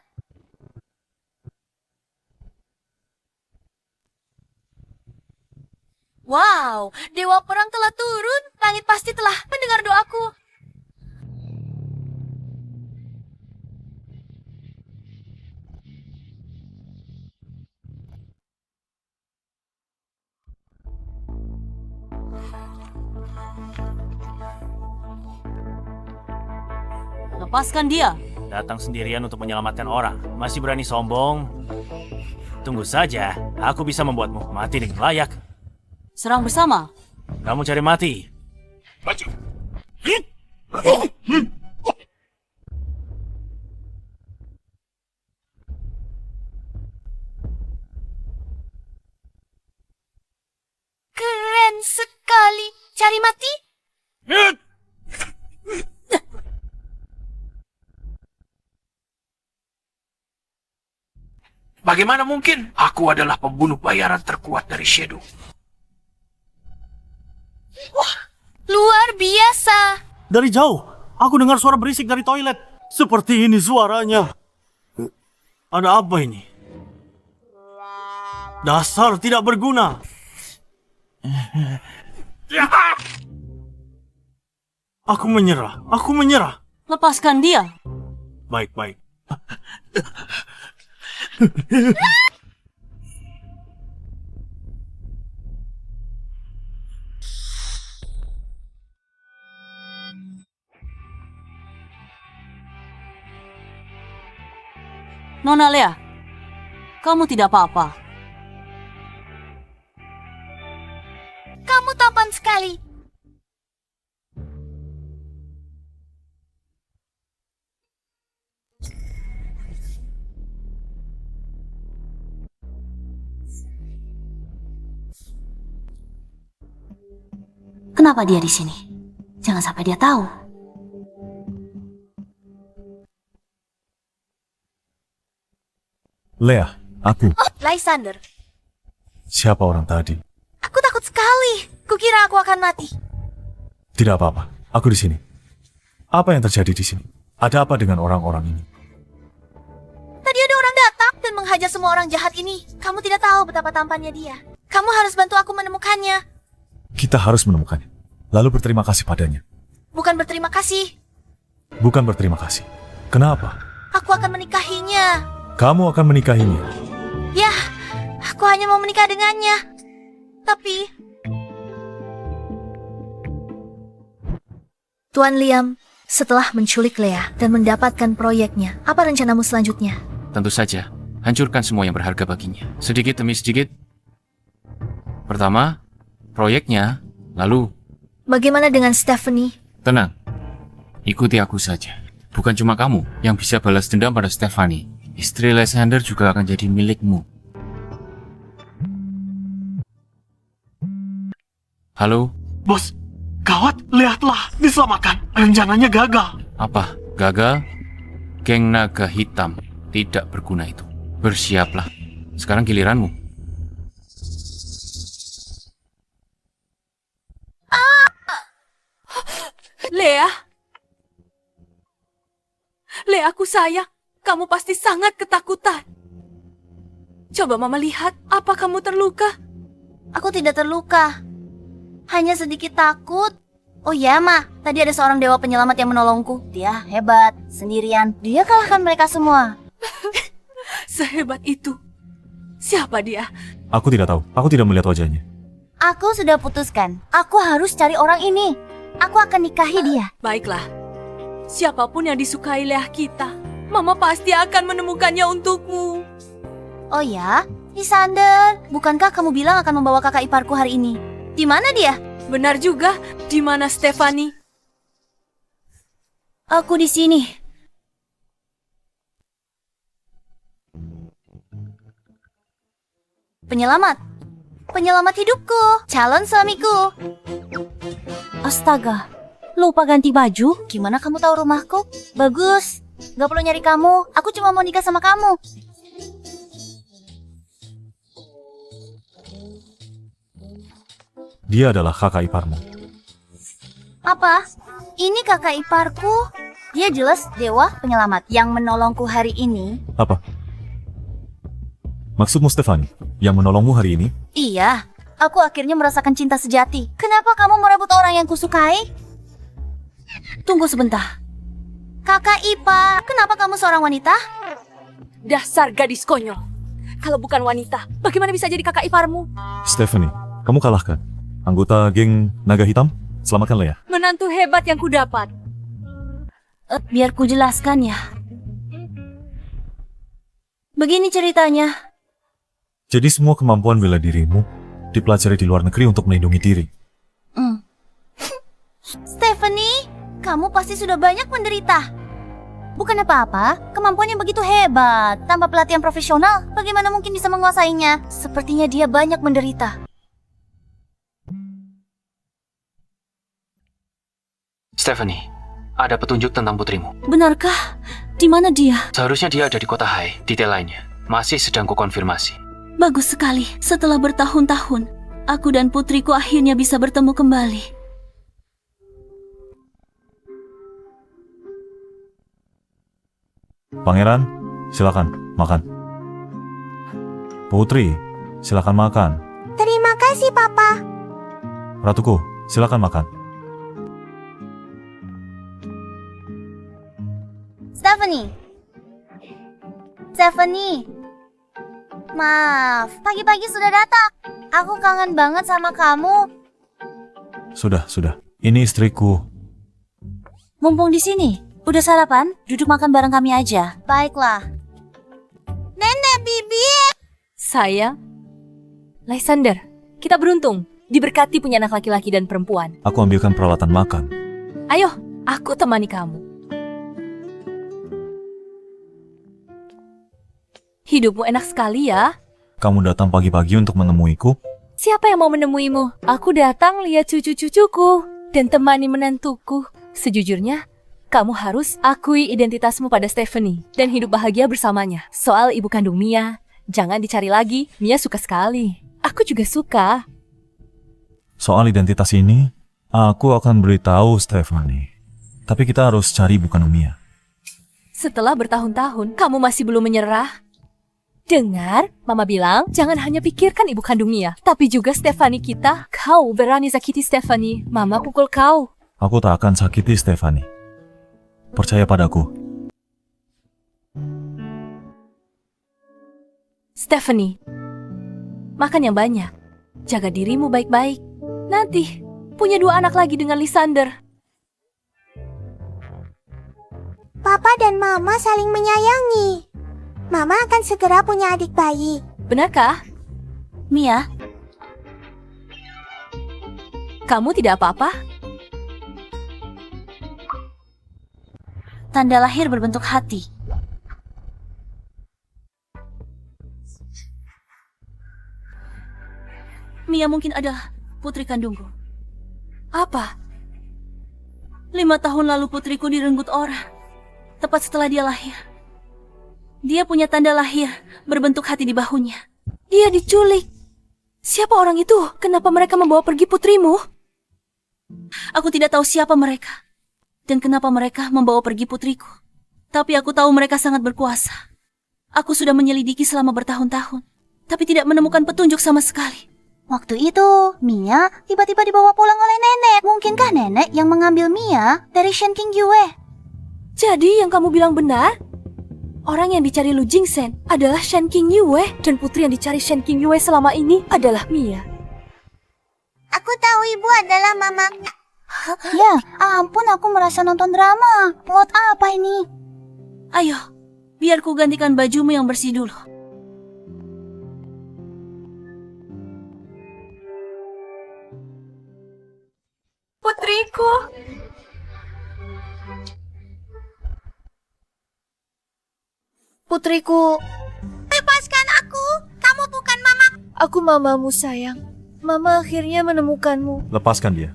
Wow, Dewa Perang telah turun. Langit pasti telah mendengar doaku. Lepaskan dia. Datang sendirian untuk menyelamatkan orang. Masih berani sombong? Tunggu saja, aku bisa membuatmu mati dengan layak. Serang bersama. Kamu cari mati. Maju. Keren sekali. Cari mati? Bagaimana mungkin? Aku adalah pembunuh bayaran terkuat dari Shadow. Luar biasa. Dari jauh, aku dengar suara berisik dari toilet. Seperti ini suaranya. Ada apa ini? Dasar tidak berguna. Aku menyerah. Aku menyerah. Lepaskan dia. Baik-baik. Nona Leah, kamu tidak apa-apa. Kamu tampan sekali. Kenapa dia di sini? Jangan sampai dia tahu. Leah, aku. Lysander, Siapa orang tadi? aku takut sekali. Kukira aku akan mati. Tidak apa-apa, aku di sini. Apa yang terjadi di sini? Ada apa dengan orang-orang ini? Tadi ada orang datang dan menghajar semua orang jahat ini. Kamu tidak tahu betapa tampannya dia. Kamu harus bantu aku menemukannya. Kita harus menemukannya. Lalu berterima kasih padanya. Bukan berterima kasih. Bukan berterima kasih. Kenapa? Aku akan menikahinya. Kamu akan menikahinya. Ya, aku hanya mau menikah dengannya. Tapi... Tuan Liam, setelah menculik Leah dan mendapatkan proyeknya, apa rencanamu selanjutnya? Tentu saja, hancurkan semua yang berharga baginya. Sedikit demi sedikit. Pertama, proyeknya, lalu... Bagaimana dengan Stephanie? Tenang, ikuti aku saja. Bukan cuma kamu yang bisa balas dendam pada Stephanie. Istri Lysander juga akan jadi milikmu. Halo? Bos, gawat, lihatlah, diselamatkan. Rencananya gagal. Apa? Gagal? Geng naga hitam tidak berguna itu. Bersiaplah. Sekarang giliranmu. Leah, aku sayang. Kamu pasti sangat ketakutan. Coba Mama lihat, apa kamu terluka? Aku tidak terluka. Hanya sedikit takut. Oh ya, Ma. Tadi ada seorang dewa penyelamat yang menolongku. Dia hebat, sendirian. Dia kalahkan mereka semua. Sehebat itu. Siapa dia? Aku tidak tahu. Aku tidak melihat wajahnya. Aku sudah putuskan. Aku harus cari orang ini. Aku akan nikahi dia. Baiklah. Siapapun yang disukai leah kita, Mama pasti akan menemukannya untukmu. Oh ya? Lysander, bukankah kamu bilang akan membawa kakak iparku hari ini? Di mana dia? Benar juga. Di mana Stephanie? Aku di sini. Penyelamat. Penyelamat hidupku. Calon suamiku. Astaga, lupa ganti baju? Gimana kamu tahu rumahku? Bagus. Gak perlu nyari kamu. Aku cuma mau nikah sama kamu. Dia adalah kakak iparmu. Apa? Ini kakak iparku. Dia jelas dewa penyelamat yang menolongku hari ini. Apa? Maksudmu Stephanie, yang menolongmu hari ini? Iya, aku akhirnya merasakan cinta sejati. Kenapa kamu merebut orang yang kusukai? Tunggu sebentar. Kakak Ipa, kenapa kamu seorang wanita? Dasar gadis konyol. Kalau bukan wanita, bagaimana bisa jadi kakak iparmu? Stephanie, kamu kalahkan anggota geng naga hitam. Selamatkanlah ya. Menantu hebat yang kudapat. Biar ku jelaskan ya. Begini ceritanya. Jadi semua kemampuan bela dirimu dipelajari di luar negeri untuk melindungi diri. Stephanie, kamu pasti sudah banyak menderita. Bukan apa-apa, kemampuannya begitu hebat. Tanpa pelatihan profesional, bagaimana mungkin bisa menguasainya? Sepertinya dia banyak menderita. Stephanie, ada petunjuk tentang putrimu. Benarkah? Di mana dia? Seharusnya dia ada di kota Hai. Detail lainnya masih sedang kukonfirmasi. Bagus sekali. Setelah bertahun-tahun, aku dan putriku akhirnya bisa bertemu kembali. Pangeran, silakan makan. Putri, silakan makan. Terima kasih, Papa. Ratuku, silakan makan. Stephanie. Maaf, pagi-pagi sudah datang. Aku kangen banget sama kamu. Sudah. Ini istriku. Mumpung di sini, udah sarapan? Duduk makan bareng kami aja. Baiklah. Nenek Bibi. Sayang, Lysander, kita beruntung diberkati punya anak laki-laki dan perempuan. Aku ambilkan peralatan makan. Ayo, aku temani kamu. Hidupmu enak sekali ya. Kamu datang pagi-pagi untuk menemuiku? Siapa yang mau menemuimu? Aku datang lihat cucu-cucuku dan temani menantuku. Sejujurnya, kamu harus akui identitasmu pada Stephanie dan hidup bahagia bersamanya. Soal ibu kandung Mia, jangan dicari lagi. Mia suka sekali. Aku juga suka. Soal identitas ini, aku akan beritahu Stephanie. Tapi kita harus cari ibu kandung Mia. Setelah bertahun-tahun, kamu masih belum menyerah? Dengar, Mama bilang, jangan hanya pikirkan ibu kandung Mia, tapi juga Stephanie kita. Kau berani sakiti Stephanie, Mama pukul kau. Aku tak akan sakiti Stephanie. Percaya padaku. Stephanie, makan yang banyak. Jaga dirimu baik-baik. Nanti, punya 2 anak lagi dengan Lysander. Papa dan Mama saling menyayangi. Mama akan segera punya adik bayi. Benarkah? Mia, Kamu tidak apa-apa? tanda lahir berbentuk hati. Mia mungkin adalah putri kandungku. Apa? 5 tahun lalu putriku direnggut orang. Tepat setelah dia lahir. Dia punya tanda lahir berbentuk hati di bahunya. Dia diculik. Siapa orang itu? Kenapa mereka membawa pergi putrimu? Aku tidak tahu siapa mereka dan kenapa mereka membawa pergi putriku. Tapi aku tahu mereka sangat berkuasa. Aku sudah menyelidiki selama bertahun-tahun. tapi tidak menemukan petunjuk sama sekali. Waktu itu, Mia tiba-tiba dibawa pulang oleh nenek. Mungkinkah nenek yang mengambil Mia dari Shen Qingyue? Jadi yang kamu bilang benar? Orang yang dicari Lu Jingsen adalah Shen Qingyue dan putri yang dicari Shen Qingyue selama ini adalah Mia. Aku tahu ibu adalah mama. Ya, ampun aku merasa nonton drama. Plot apa ini? Ayo, biar ku gantikan bajumu yang bersih dulu. Putriku. Putriku, Lepaskan aku. Kamu bukan mama. aku mamamu sayang. Mama akhirnya menemukanmu. Lepaskan dia.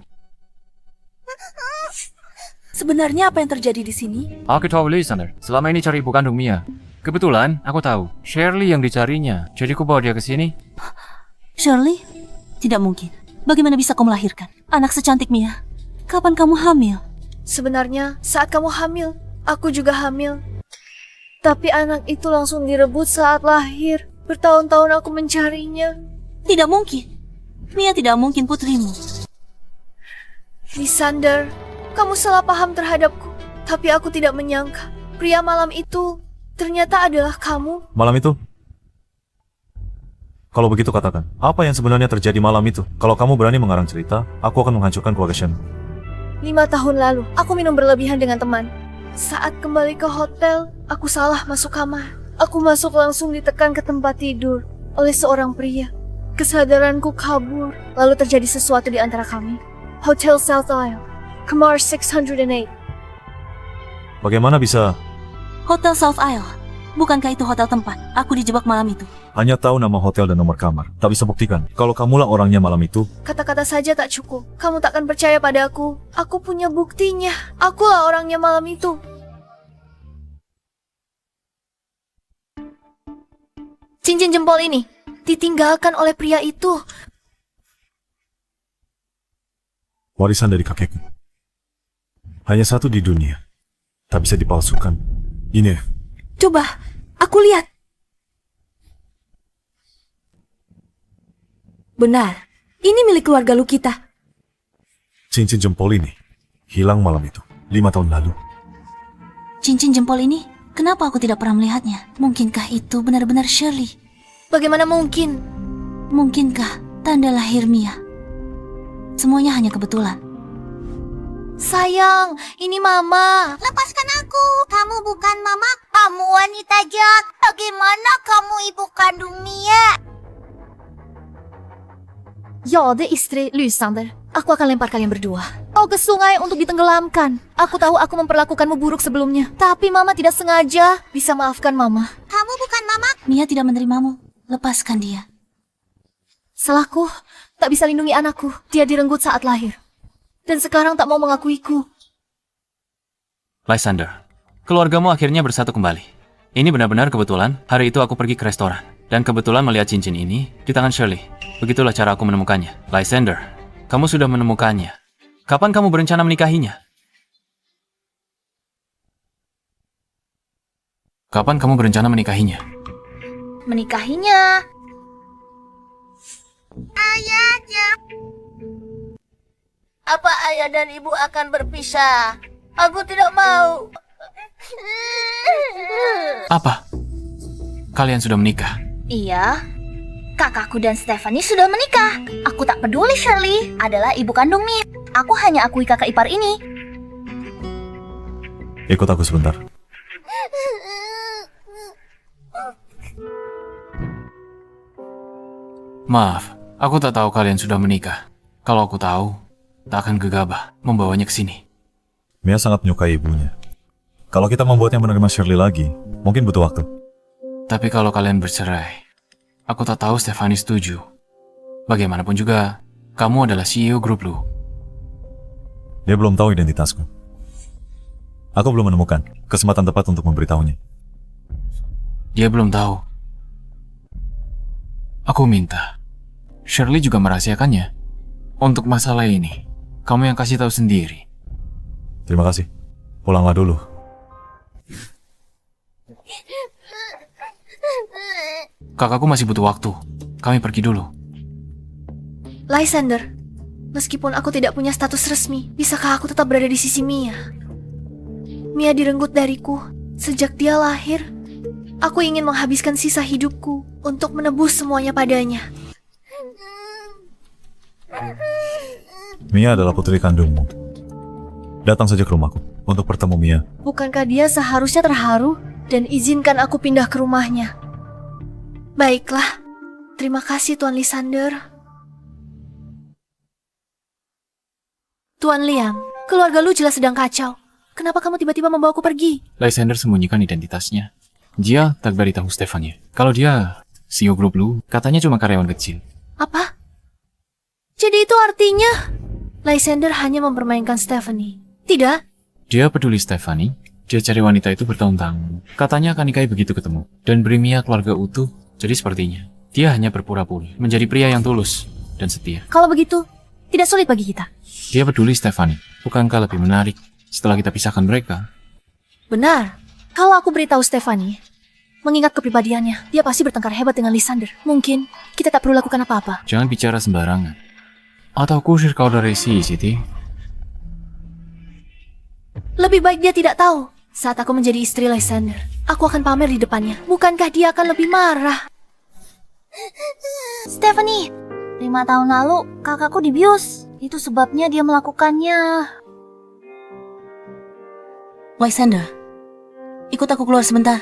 Sebenarnya apa yang terjadi di sini? Aku tahu Lysander, selama ini cari ibu kandung Mia. Kebetulan, aku tahu, Shirley yang dicarinya. Jadi ku bawa dia ke sini. Shirley? Tidak mungkin. Bagaimana bisa kau melahirkan anak secantik Mia? Kapan kamu hamil? Sebenarnya saat kamu hamil, aku juga hamil. Tapi anak itu langsung direbut saat lahir. Bertahun-tahun aku mencarinya. Tidak mungkin. Mia tidak mungkin putrimu. Lysander, kamu salah paham terhadapku. Tapi aku tidak menyangka pria malam itu ternyata adalah kamu. Malam itu? Kalau begitu katakan, apa yang sebenarnya terjadi malam itu? Kalau kamu berani mengarang cerita, aku akan menghancurkan keluarga Shen. 5 tahun lalu, aku minum berlebihan dengan teman. Saat kembali ke hotel, aku salah masuk kamar. Aku masuk langsung ditekan ke tempat tidur oleh seorang pria. Kesadaranku kabur, lalu terjadi sesuatu di antara kami. Hotel South Isle, kamar 608. Bagaimana bisa? Hotel South Isle. Bukankah itu hotel tempat aku dijebak malam itu? Hanya tahu nama hotel dan nomor kamar. Tak bisa buktikan. Kalau kamulah orangnya malam itu. Kata-kata saja tak cukup. Kamu takkan percaya padaku. Aku punya buktinya. Akulah orangnya malam itu. Cincin jempol ini ditinggalkan oleh pria itu. Warisan dari kakekku. Hanya satu di dunia. Tak bisa dipalsukan. Ini. Coba, aku lihat. Benar, ini milik keluarga Lu kita. Cincin jempol ini hilang malam itu, 5 tahun lalu. Cincin jempol ini? Kenapa aku tidak pernah melihatnya? Mungkinkah itu benar-benar Shirley? Bagaimana mungkin? Mungkinkah tanda lahir Mia? Semuanya hanya kebetulan. Sayang, ini mama. Lepaskan aku. Kamu bukan mama. Kamu wanita jahat. Bagaimana kamu ibu kandung Mia? Ya, det istri Lysander. Aku akan lempar kalian berdua. Kau ke sungai untuk ditenggelamkan. Aku tahu aku memperlakukanmu buruk sebelumnya. Tapi mama tidak sengaja. Bisa maafkan mama. Kamu bukan mama. Mia tidak menerimamu. Lepaskan dia. Salahku. Tak bisa lindungi anakku. Dia direnggut saat lahir. Dan sekarang tak mau mengakuiku. Lysander, keluargamu akhirnya bersatu kembali. Ini benar-benar kebetulan. Hari itu aku pergi ke restoran. Dan kebetulan melihat cincin ini di tangan Shirley. Begitulah cara aku menemukannya. Lysander, kamu sudah menemukannya. Kapan kamu berencana menikahinya? Kapan kamu berencana menikahinya? Menikahinya. Ayahnya. Apa ayah dan ibu akan berpisah? Aku tidak mau. Apa? Kalian sudah menikah? Iya. Kakakku dan Stephanie sudah menikah. Aku tak peduli Shirley adalah ibu kandung Mia. Aku hanya akui kakak ipar ini. Ikut aku sebentar. Maaf, aku tak tahu kalian sudah menikah. Kalau aku tahu, tak akan gegabah membawanya ke sini. Mia sangat menyukai ibunya. Kalau kita membuatnya menerima Shirley lagi, mungkin butuh waktu. Tapi kalau kalian bercerai, aku tak tahu Stephanie setuju. Bagaimanapun juga, kamu adalah CEO grup Lu. Dia belum tahu identitasku. Aku belum menemukan kesempatan tepat untuk memberitahunya. Dia belum tahu. Aku minta Shirley juga merahasiakannya. Untuk masalah ini, kamu yang kasih tahu sendiri. Terima kasih. Pulanglah dulu. kakakku masih butuh waktu. Kami pergi dulu. Lysander, meskipun aku tidak punya status resmi, bisakah aku tetap berada di sisi Mia? Mia direnggut dariku sejak dia lahir. Aku ingin menghabiskan sisa hidupku untuk menebus semuanya padanya. Mia adalah putri kandungmu. Datang saja ke rumahku untuk bertemu Mia. Bukankah dia seharusnya terharu dan izinkan aku pindah ke rumahnya? Baiklah, terima kasih Tuan Lysander. Tuan Liam, keluarga lu jelas sedang kacau. Kenapa kamu tiba-tiba membawaku pergi? Lysander sembunyikan identitasnya. Dia tak beritahu Stephanie kalau dia CEO grup Lu, katanya cuma karyawan kecil. Apa? Jadi itu artinya Lysander hanya mempermainkan Stephanie? Tidak? Dia peduli Stephanie. Dia cari wanita itu bertahun-tahun. Katanya akan nikahi begitu ketemu dan beri Mia keluarga utuh. Jadi sepertinya dia hanya berpura-pura menjadi pria yang tulus dan setia. Kalau begitu, tidak sulit bagi kita. Dia peduli Stephanie. Bukankah lebih menarik setelah kita pisahkan mereka? Benar. Kalau aku beritahu Stephanie, mengingat kepribadiannya, dia pasti bertengkar hebat dengan Lysander. Mungkin kita tak perlu lakukan apa-apa. Jangan bicara sembarangan. Atau kusir kau dari Siti. Lebih baik dia tidak tahu. Saat aku menjadi istri Lysander, aku akan pamer di depannya. Bukankah dia akan lebih marah? Stephanie, 5 tahun lalu kakakku dibius. Itu sebabnya dia melakukannya. Lysander, ikut aku keluar sebentar.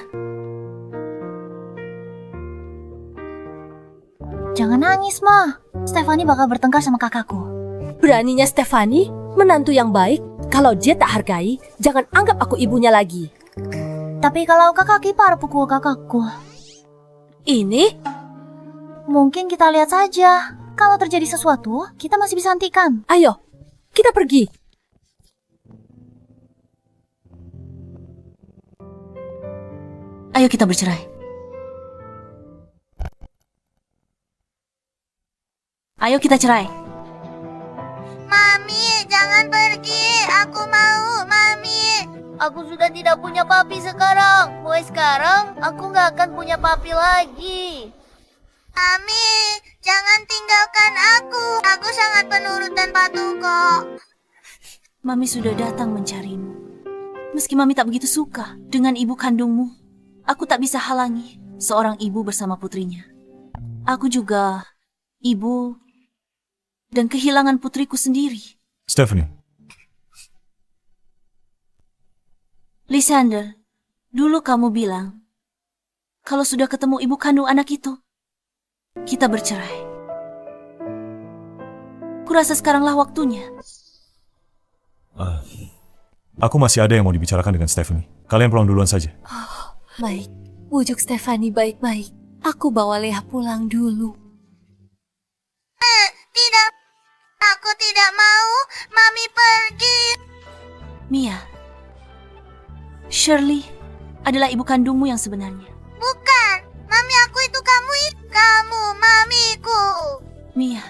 Jangan nangis, Ma. Stephanie bakal bertengkar sama kakakku. Beraninya Stephanie, menantu yang baik. Kalau dia tak hargai, jangan anggap aku ibunya lagi. Tapi kalau kakak ipar pukul kakakku, Ini? mungkin kita lihat saja. Kalau terjadi sesuatu, kita masih bisa hentikan. Ayo, kita pergi. Ayo kita bercerai. Ayo kita cerai. Mami, jangan pergi. Aku mau, Mami. Aku sudah tidak punya papi sekarang. Mulai sekarang, aku nggak akan punya papi lagi. Mami, jangan tinggalkan aku. Aku sangat penurut dan patuh kok. Mami sudah datang mencarimu. Meski Mami tak begitu suka dengan ibu kandungmu, aku tak bisa halangi seorang ibu bersama putrinya. Aku juga ibu dan kehilangan putriku sendiri. Stephanie, Lysander, dulu kamu bilang kalau sudah ketemu ibu kandung anak itu, kita bercerai. Kurasa sekaranglah waktunya. aku masih ada yang mau dibicarakan dengan Stephanie. Kalian pulang duluan saja. Baik, bujuk Stephanie baik-baik. Aku bawa Leah pulang dulu. Tidak, aku tidak mau. Mami pergi. Mia, Shirley adalah ibu kandungmu yang sebenarnya. Bukan, Mami aku itu kamu. Kamu, Mamiku. Mia,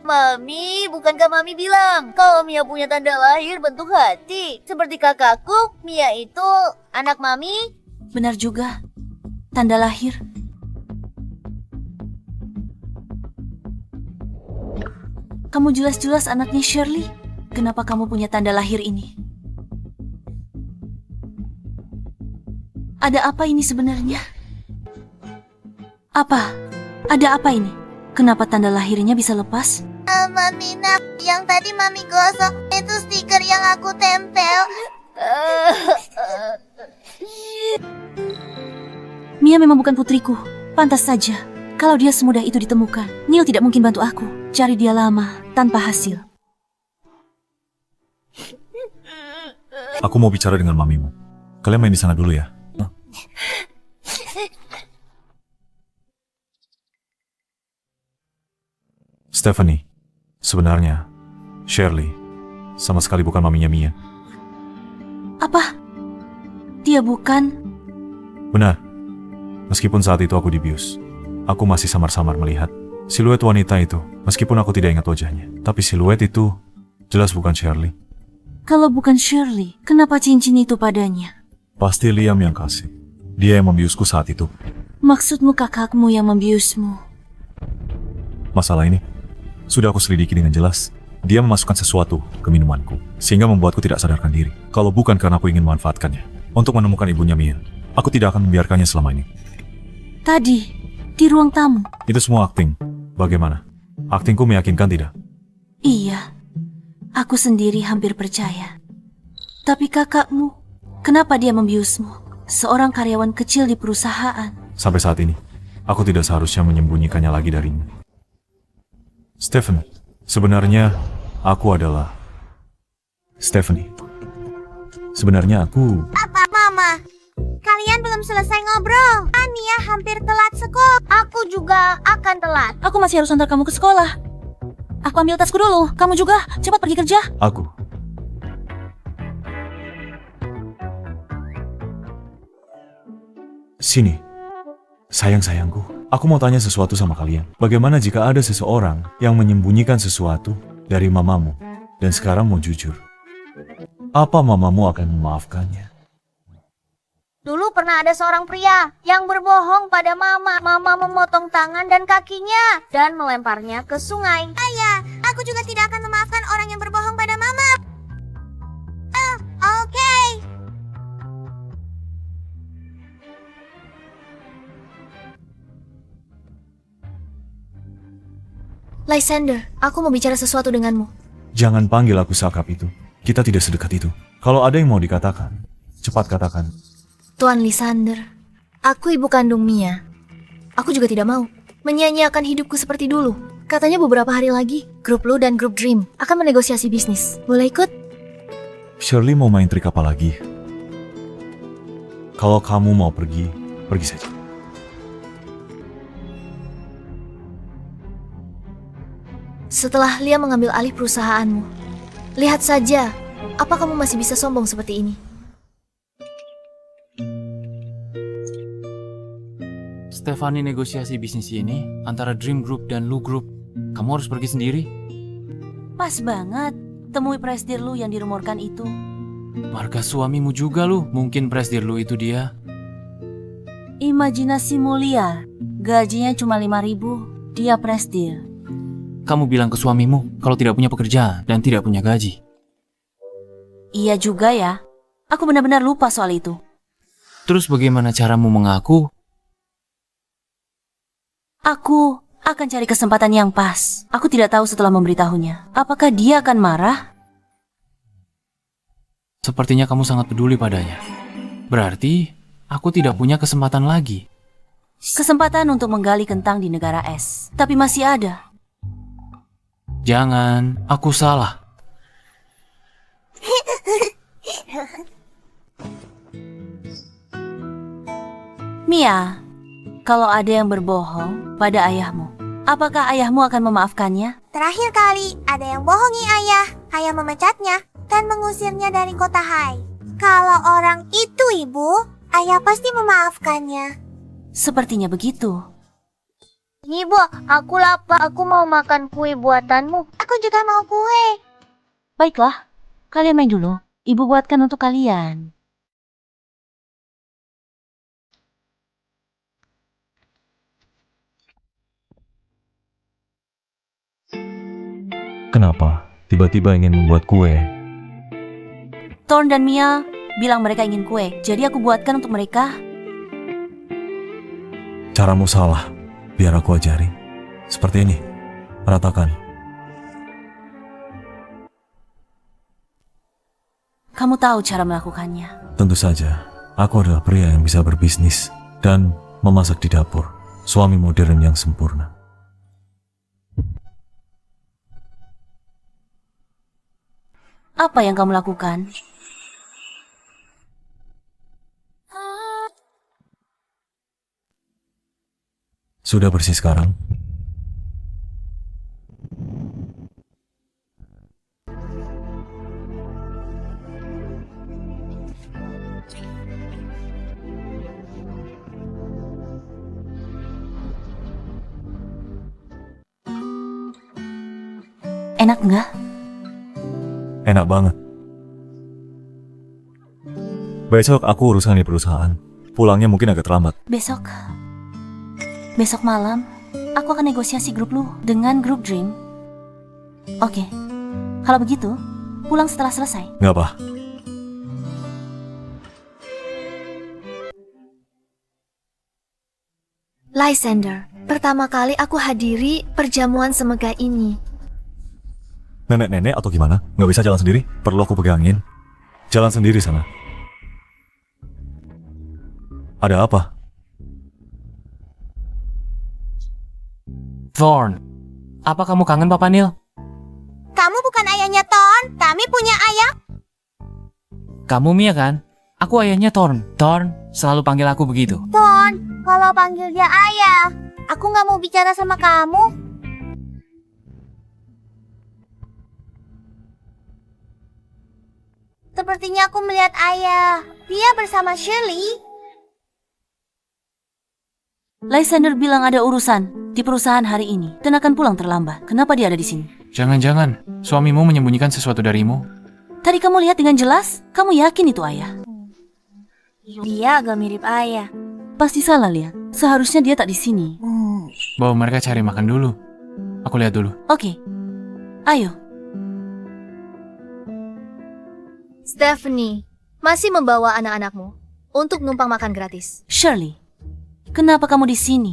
Mami, bukankah Mami bilang kalau Mia punya tanda lahir bentuk hati? Seperti kakakku, Mia itu anak Mami. benar juga. Tanda lahir. Kamu jelas-jelas anaknya Shirley. Kenapa kamu punya tanda lahir ini? Ada apa ini sebenarnya? Apa? Ada apa ini? Kenapa tanda lahirnya bisa lepas? Mami nak, yang tadi Mami gosok itu stiker yang aku tempel. Mia memang bukan putriku. Pantas saja. Kalau dia semudah itu ditemukan, Neil tidak mungkin bantu aku. Cari dia lama, tanpa hasil. Aku mau bicara dengan mamimu. Kalian main di sana dulu ya. Stephanie, sebenarnya Shirley sama sekali bukan maminya Mia. Apa? Dia bukan? Benar. Meskipun saat itu aku dibius, aku masih samar-samar melihat siluet wanita itu. Meskipun aku tidak ingat wajahnya, tapi siluet itu jelas bukan Shirley. Kalau bukan Shirley, kenapa cincin itu padanya? Pasti Liam yang kasih. Dia yang membiusku saat itu. Maksudmu kakakmu yang membiusmu? Masalah ini sudah aku selidiki dengan jelas. Dia memasukkan sesuatu ke minumanku, sehingga membuatku tidak sadarkan diri. Kalau bukan karena aku ingin memanfaatkannya untuk menemukan ibunya Mia, aku tidak akan membiarkannya selama ini. Tadi, di ruang tamu. Itu semua akting. Bagaimana? Aktingku meyakinkan tidak? Iya, aku sendiri hampir percaya. Tapi kakakmu, kenapa dia membiusmu? Seorang karyawan kecil di perusahaan. Sampai saat ini, aku tidak seharusnya menyembunyikannya lagi darimu. Stephen, sebenarnya aku adalah Stephanie. Sebenarnya aku... Apa, Mama? Kalian belum selesai ngobrol. Mia hampir telat sekolah. Aku juga akan telat. Aku masih harus antar kamu ke sekolah. Aku ambil tasku dulu. Kamu juga, cepat pergi kerja. Aku. Sini. Sayang-sayangku, aku mau tanya sesuatu sama kalian. Bagaimana jika ada seseorang yang menyembunyikan sesuatu dari mamamu dan sekarang mau jujur? Apa mamamu akan memaafkannya? Dulu pernah ada seorang pria yang berbohong pada Mama. Mama memotong tangan dan kakinya dan melemparnya ke sungai. Ayah, aku juga tidak akan memaafkan orang yang berbohong pada Mama. Oke. Lysander, aku mau bicara sesuatu denganmu. Jangan panggil aku seakrab itu. Kita tidak sedekat itu. Kalau ada yang mau dikatakan, cepat katakan. Tuan Lysander, aku ibu kandung Mia. Aku juga tidak mau menyia-nyiakan hidupku seperti dulu. Katanya beberapa hari lagi, grup Lu dan grup Dream akan menegosiasi bisnis. Boleh ikut? Shirley mau main trik apa lagi? Kalau kamu mau pergi, pergi saja. Setelah Lia mengambil alih perusahaanmu, lihat saja, apa kamu masih bisa sombong seperti ini? Stephanie negosiasi bisnis ini antara Dream Group dan Lu Group. Kamu harus pergi sendiri. Pas banget. Temui presdir Lu yang dirumorkan itu. Marga suamimu juga Lu. Mungkin presdir Lu itu dia. Imajinasi mulia. Gajinya cuma 5.000. Dia presdir. Kamu bilang ke suamimu kalau tidak punya pekerjaan dan tidak punya gaji. Iya juga ya. Aku benar-benar lupa soal itu. Terus bagaimana caramu mengaku? Aku akan cari kesempatan yang pas. Aku tidak tahu setelah memberitahunya. Apakah dia akan marah? Sepertinya kamu sangat peduli padanya. Berarti aku tidak punya kesempatan lagi. Kesempatan untuk menggali kentang di negara es. Tapi masih ada. Jangan, aku salah. Mia, kalau ada yang berbohong pada ayahmu, apakah ayahmu akan memaafkannya? Terakhir kali ada yang bohongi ayah. Ayah memecatnya dan mengusirnya dari kota Hai. Kalau orang itu ibu, ayah pasti memaafkannya. Sepertinya begitu. Ibu, aku lapar. Aku mau makan kue buatanmu. Aku juga mau kue. Baiklah, kalian main dulu. Ibu buatkan untuk kalian. Kenapa tiba-tiba ingin membuat kue? Thorn dan Mia bilang mereka ingin kue, jadi aku buatkan untuk mereka. Caramu salah. Biar aku ajari. Seperti ini. Ratakan. Kamu tahu cara melakukannya. Tentu saja, aku adalah pria yang bisa berbisnis dan memasak di dapur. Suami modern yang sempurna. Apa yang kamu lakukan? Sudah bersih sekarang? Enak nggak? Enak banget. Besok aku urusan di perusahaan. Pulangnya mungkin agak terlambat. Besok Besok malam, aku akan negosiasi grup lu dengan grup Dream. Oke, kalau begitu, pulang setelah selesai. Nggak apa. Lysander, pertama kali aku hadiri perjamuan semegah ini. Nenek-nenek atau gimana? Nggak bisa jalan sendiri? Perlu aku pegangin? Jalan sendiri sana. Ada apa? Thorn, apa kamu kangen Papa Neil? Kamu bukan ayahnya Thorn, kami punya ayah. Kamu Mia kan? Aku ayahnya Thorn. Thorn selalu panggil aku begitu. Thorn, kalau panggil dia ayah, aku nggak mau bicara sama kamu. Sepertinya aku melihat ayah. Dia bersama Shirley. Lysander bilang ada urusan di perusahaan hari ini dan akan pulang terlambat. Kenapa dia ada di sini? Jangan-jangan suamimu menyembunyikan sesuatu darimu. Tadi kamu lihat dengan jelas, kamu yakin itu ayah? Dia agak mirip ayah. Pasti salah lihat. Seharusnya dia tak di sini. Bawa mereka cari makan dulu. Aku lihat dulu. Oke, ayo. Stephanie, masih membawa anak-anakmu untuk numpang makan gratis. Shirley, kenapa kamu di sini?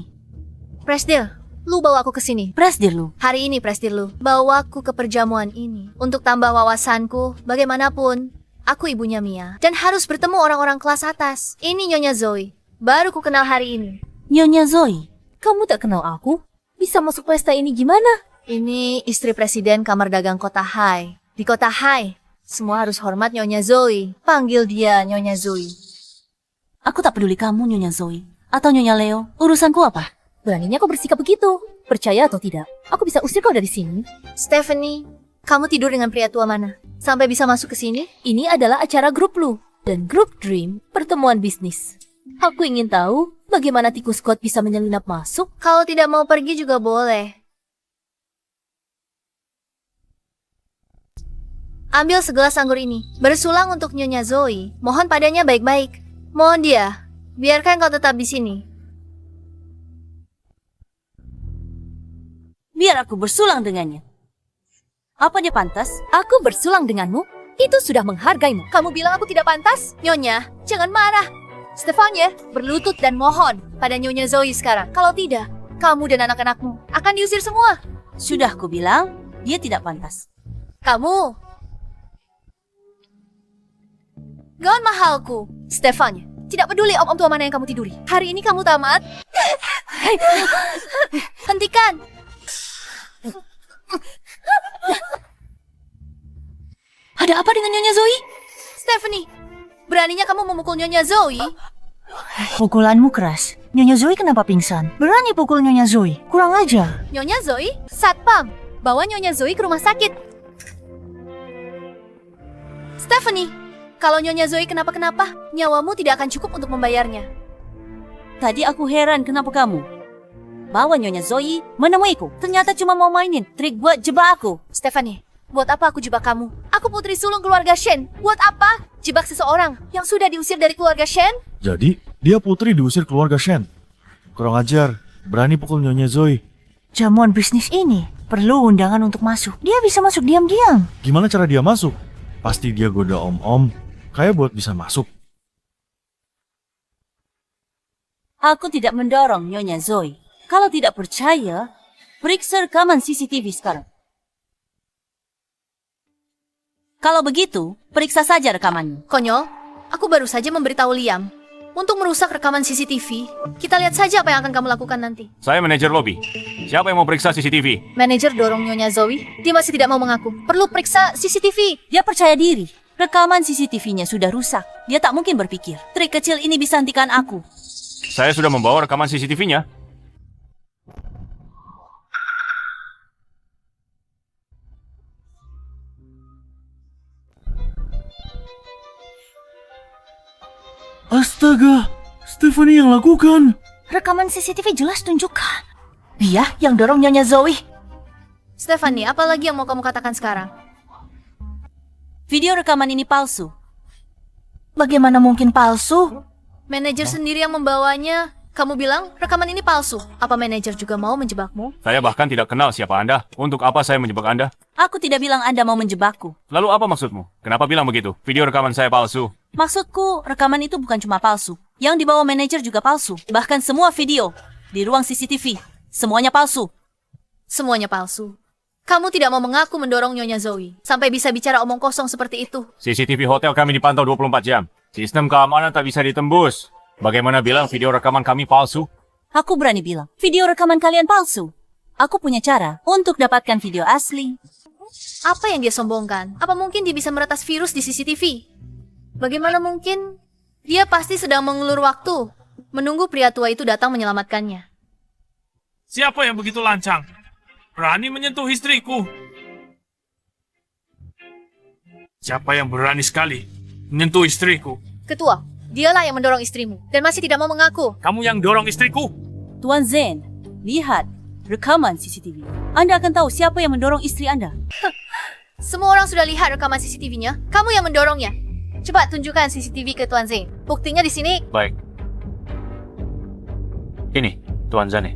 Presdir, lu bawa aku ke sini. Presdir lu. Hari ini Presdir lu, bawa aku ke perjamuan ini untuk tambah wawasanku. Bagaimanapun, aku ibunya Mia dan harus bertemu orang-orang kelas atas. Ini Nyonya Zoe, baru ku kenal hari ini. Nyonya Zoe, Kamu tak kenal aku? Bisa masuk pesta ini gimana? Ini istri presiden kamar dagang kota Hai. Di kota Hai, semua harus hormat Nyonya Zoe. Panggil dia Nyonya Zoe. aku tak peduli kamu Nyonya Zoe atau Nyonya Leo. Urusanku apa? Beraninya kau bersikap begitu. Percaya atau tidak, aku bisa usir kau dari sini. Stephanie, kamu tidur dengan pria tua mana? Sampai bisa masuk ke sini? Ini adalah acara grup lu dan grup Dream, pertemuan bisnis. Aku ingin tahu bagaimana tikus Scott bisa menyelinap masuk. Kalau tidak mau pergi juga boleh. Ambil segelas anggur ini. Bersulang untuk Nyonya Zoe. Mohon padanya baik-baik. Mohon dia, biarkan kau tetap di sini. Biar aku bersulang dengannya. Apa dia pantas? Aku bersulang denganmu? Itu sudah menghargaimu. Kamu bilang aku tidak pantas? Nyonya, jangan marah. Stefania, berlutut dan mohon pada Nyonya Zoe sekarang. Kalau tidak, kamu dan anak-anakmu akan diusir semua. Sudah aku bilang, dia tidak pantas. Kamu, gaun mahalku. Stefania, tidak peduli om-om tua mana yang kamu tiduri. Hari ini kamu tamat. Hentikan. Ada apa dengan Nyonya Zoe? Stephanie, beraninya kamu memukul Nyonya Zoe? Pukulanmu keras. Nyonya Zoe kenapa pingsan? Berani pukul Nyonya Zoe? Kurang ajar. Nyonya Zoe, satpam, bawa Nyonya Zoe ke rumah sakit. Stephanie, kalau Nyonya Zoe kenapa-kenapa, nyawamu tidak akan cukup untuk membayarnya. Tadi aku heran kenapa kamu bawa Nyonya Zoe menemuiku. Ternyata cuma mau mainin trik buat jebak aku. Stephanie, buat apa aku jebak kamu? Aku putri sulung keluarga Shen. Buat apa jebak seseorang yang sudah diusir dari keluarga Shen? Jadi, dia putri diusir keluarga Shen. Kurang ajar, berani pukul Nyonya Zoe. Jamuan bisnis ini perlu undangan untuk masuk. Dia bisa masuk diam-diam. Gimana cara dia masuk? Pasti dia goda om-om, kayak buat bisa masuk. Aku tidak mendorong Nyonya Zoe. Kalau tidak percaya, periksa rekaman CCTV sekarang. Kalau begitu, periksa saja rekamannya. Konyol, aku baru saja memberitahu Liam untuk merusak rekaman CCTV. Kita lihat saja apa yang akan kamu lakukan nanti. Saya manajer lobby. Siapa yang mau periksa CCTV? Manajer dorong Nyonya Zoe. Dia masih tidak mau mengaku. Perlu periksa CCTV. Dia percaya diri. Rekaman CCTV-nya sudah rusak. Dia tak mungkin berpikir, trik kecil ini bisa hentikan aku. Saya sudah membawa rekaman CCTV-nya. Astaga, Stephanie yang lakukan. Rekaman CCTV jelas tunjukkan. Dia yang dorong Nyonya Zoe. Stephanie, apa lagi yang mau kamu katakan sekarang? Video rekaman ini palsu. Bagaimana mungkin palsu? Manajer sendiri yang membawanya. Kamu bilang rekaman ini palsu. Apa manajer juga mau menjebakmu? Saya bahkan tidak kenal siapa Anda. Untuk apa saya menjebak Anda? Aku tidak bilang Anda mau menjebakku. Lalu apa maksudmu? Kenapa bilang begitu? Video rekaman saya palsu. Maksudku, rekaman itu bukan cuma palsu. Yang dibawa manajer juga palsu. Bahkan semua video di ruang CCTV. Semuanya palsu. Semuanya palsu. Kamu tidak mau mengaku mendorong Nyonya Zoe. Sampai bisa bicara omong kosong seperti itu. CCTV hotel kami dipantau 24 jam. Sistem keamanan tak bisa ditembus. Bagaimana bilang video rekaman kami palsu? Aku berani bilang, video rekaman kalian palsu. Aku punya cara untuk dapatkan video asli. Apa yang dia sombongkan? Apa mungkin dia bisa meretas virus di CCTV? Bagaimana mungkin? Dia pasti sedang mengulur waktu, menunggu pria tua itu datang menyelamatkannya. Siapa yang begitu lancang? Berani menyentuh istriku? Siapa yang berani sekali menyentuh istriku? Ketua, dialah yang mendorong istrimu dan masih tidak mau mengaku. Kamu yang dorong istriku? Tuan Zen, lihat rekaman CCTV. Anda akan tahu siapa yang mendorong istri Anda. Semua orang sudah lihat rekaman CCTV-nya. Kamu yang mendorongnya. Coba tunjukkan CCTV ke Tuan Zen. Buktinya di sini. Baik. Ini, Tuan Zane.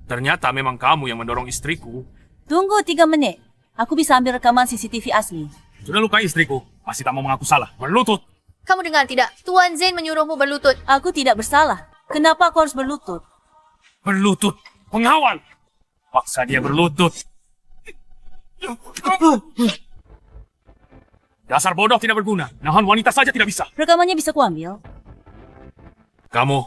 Ternyata memang kamu yang mendorong istriku. Tunggu 3 menit. Aku bisa ambil rekaman CCTV asli. Sudah lukai istriku. Pasti tak mau mengaku salah. Berlutut. Kamu dengar tidak? Tuan Zen menyuruhmu berlutut. Aku tidak bersalah. Kenapa aku harus berlutut? Berlutut. Pengawal. Paksa dia berlutut. Dasar bodoh tidak berguna. Nahan wanita saja tidak bisa. Rekamannya bisa kuambil. Kamu.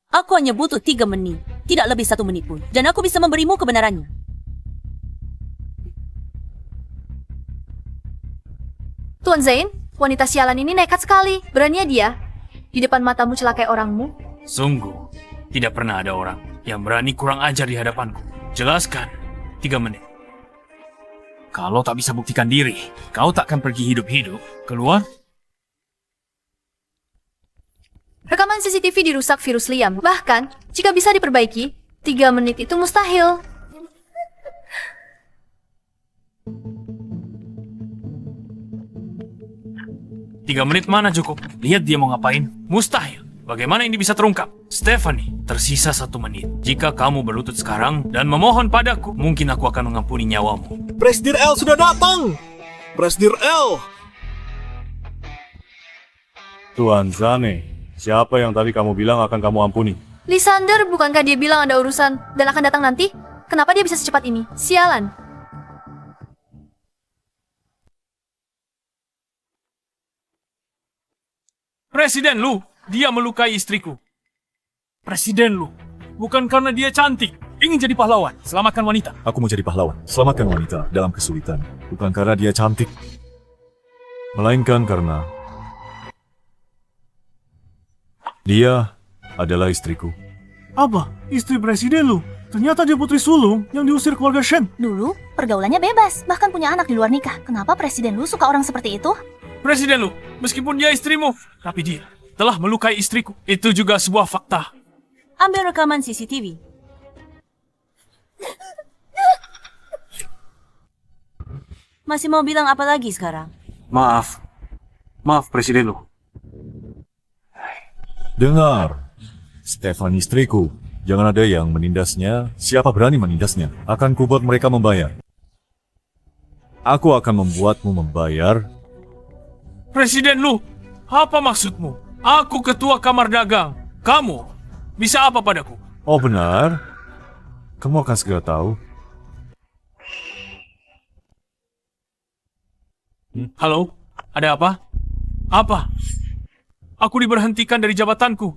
Aku hanya butuh 3 menit. Tidak lebih 1 menit pun. Dan aku bisa memberimu kebenarannya. Tuan Zain, wanita sialan ini nekat sekali. Beraninya dia di depan matamu celakai orangmu. Sungguh, tidak pernah ada orang yang berani kurang ajar di hadapanku. Jelaskan, 3 menit. Kalau tak bisa buktikan diri, kau takkan pergi hidup-hidup. Keluar. Rekaman CCTV dirusak virus Liam. Bahkan, jika bisa diperbaiki, 3 menit itu mustahil. Tiga menit mana cukup? Lihat dia mau ngapain. Mustahil. Bagaimana ini bisa terungkap? Stephanie, tersisa 1 menit. Jika kamu berlutut sekarang dan memohon padaku, mungkin aku akan mengampuni nyawamu. Presidir L sudah datang! Presidir L! Tuan Zane, siapa yang tadi kamu bilang akan kamu ampuni? Lysander, bukankah dia bilang ada urusan dan akan datang nanti? Kenapa dia bisa secepat ini? Sialan. Presiden Lu, dia melukai istriku. Presiden Lu, bukan karena dia cantik, ingin jadi pahlawan, selamatkan wanita. Aku mau jadi pahlawan, selamatkan wanita dalam kesulitan. Bukan karena dia cantik, melainkan karena dia adalah istriku. Apa? Istri Presiden lu? Ternyata dia putri sulung yang diusir keluarga Shen. Dulu, pergaulannya bebas, bahkan punya anak di luar nikah. Kenapa Presiden Lu suka orang seperti itu? Presiden Lu, meskipun dia istrimu, tapi dia telah melukai istriku. Itu juga sebuah fakta. Ambil rekaman CCTV. Masih mau bilang apa lagi sekarang? Maaf Presiden Lu. Dengar, Stefan istriku. Jangan ada yang menindasnya. Siapa berani menindasnya? Akan kubuat mereka membayar. Aku akan membuatmu membayar. Presiden Lu, apa maksudmu? Aku ketua kamar dagang. Kamu bisa apa padaku? Oh benar? Kamu akan segera tahu. Halo, ada apa? Apa? Aku diberhentikan dari jabatanku.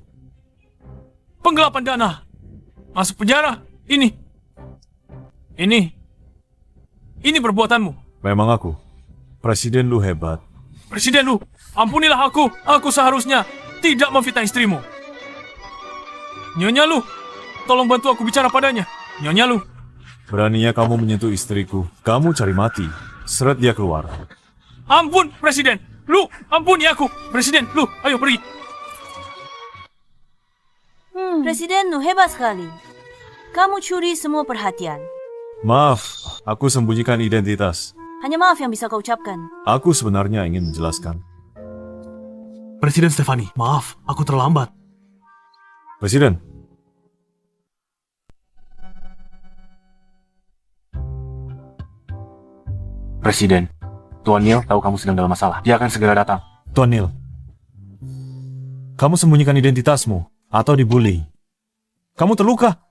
Penggelapan dana. Masuk penjara. Ini perbuatanmu. Memang aku. Presiden lu hebat. Presiden Lu, ampunilah aku. Aku seharusnya tidak memfitnah istrimu. Nyonya Lu, tolong bantu aku bicara padanya. Nyonya Lu. Beraninya kamu menyentuh istriku. Kamu cari mati. Seret dia keluar. Ampun, Presiden. Lu, ampuni aku. Presiden Lu, ayo pergi. Presiden Lu hebat sekali. Kamu curi semua perhatian. Maaf, aku sembunyikan identitas. Hanya maaf yang bisa kau ucapkan. Aku sebenarnya ingin menjelaskan. Presiden Stefani, maaf, aku terlambat. Presiden, Presiden, Tuan Neil tahu kamu sedang dalam masalah. Dia akan segera datang. Tuan Neil, kamu sembunyikan identitasmu atau dibully. Kamu terluka.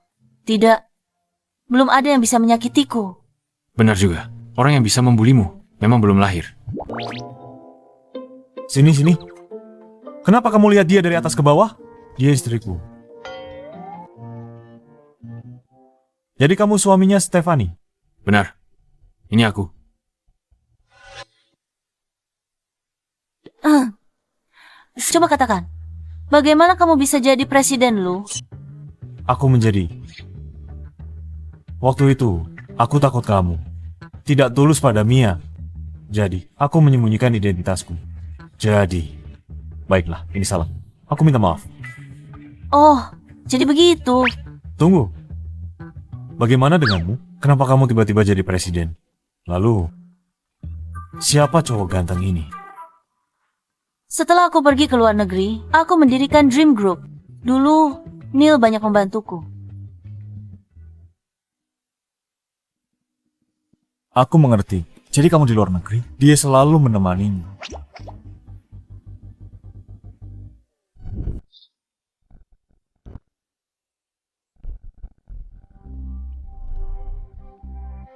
Tidak. Belum ada yang bisa menyakitiku. Benar juga. Orang yang bisa membulimu memang belum lahir. Sini, sini. Kenapa kamu lihat dia dari atas ke bawah? Dia istriku. Jadi kamu suaminya Stefani? Benar. Ini aku. Coba katakan, bagaimana kamu bisa jadi presiden, Lu? Aku menjadi. Waktu itu, aku takut kamu. Tidak tulus pada Mia. Jadi, aku menyembunyikan identitasku. Jadi, baiklah, ini salah. Aku minta maaf. Oh, jadi begitu. Tunggu. Bagaimana denganmu? Kenapa kamu tiba-tiba jadi presiden? Lalu, siapa cowok ganteng ini? Setelah aku pergi ke luar negeri, aku mendirikan Dream Group. Dulu, Neil banyak membantuku. Aku mengerti. Jadi kamu di luar negeri, dia selalu menemanimu.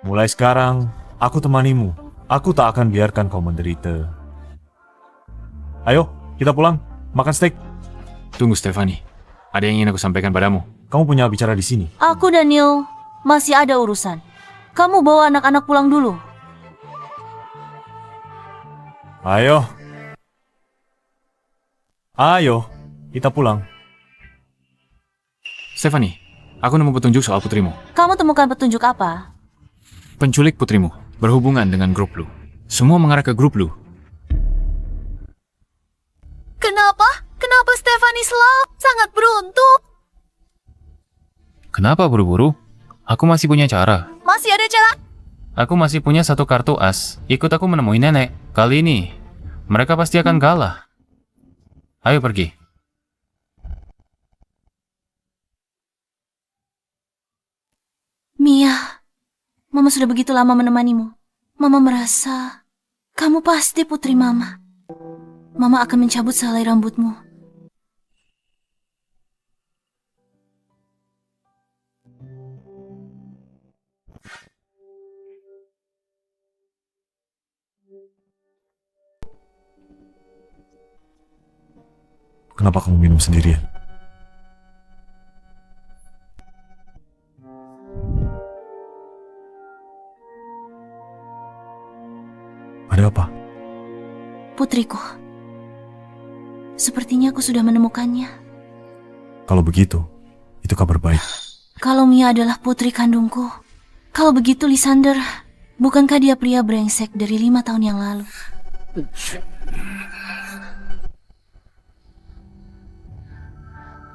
Mulai sekarang, aku temanimu. Aku tak akan biarkan kau menderita. Ayo, kita pulang. Makan steak. Tunggu, Stefani. Ada yang ingin aku sampaikan padamu. Kamu punya bicara di sini. Aku dan Neil masih ada urusan. Kamu bawa anak-anak pulang dulu. Ayo. Ayo, kita pulang. Stefani, aku nemu petunjuk soal putrimu. Kamu temukan petunjuk apa? Penculik putrimu berhubungan dengan grup Lu. Semua mengarah ke grup Lu. Kenapa? Kenapa Stefani selalu sangat beruntung? Kenapa buru-buru? Aku masih punya cara. Masih ada cara? Aku masih punya satu kartu as. Ikut aku menemui nenek. Kali ini, mereka pasti akan kalah. Ayo pergi. Mia, Mama sudah begitu lama menemanimu. Mama merasa kamu pasti putri Mama. Mama akan mencabut sehelai rambutmu. Kenapa kamu minum sendirian? Ada apa? Putriku. Sepertinya aku sudah menemukannya. Kalau begitu, itu kabar baik. Kalau Mia adalah putri kandungku. Kalau begitu, Lysander, bukankah dia pria brengsek dari 5 tahun yang lalu?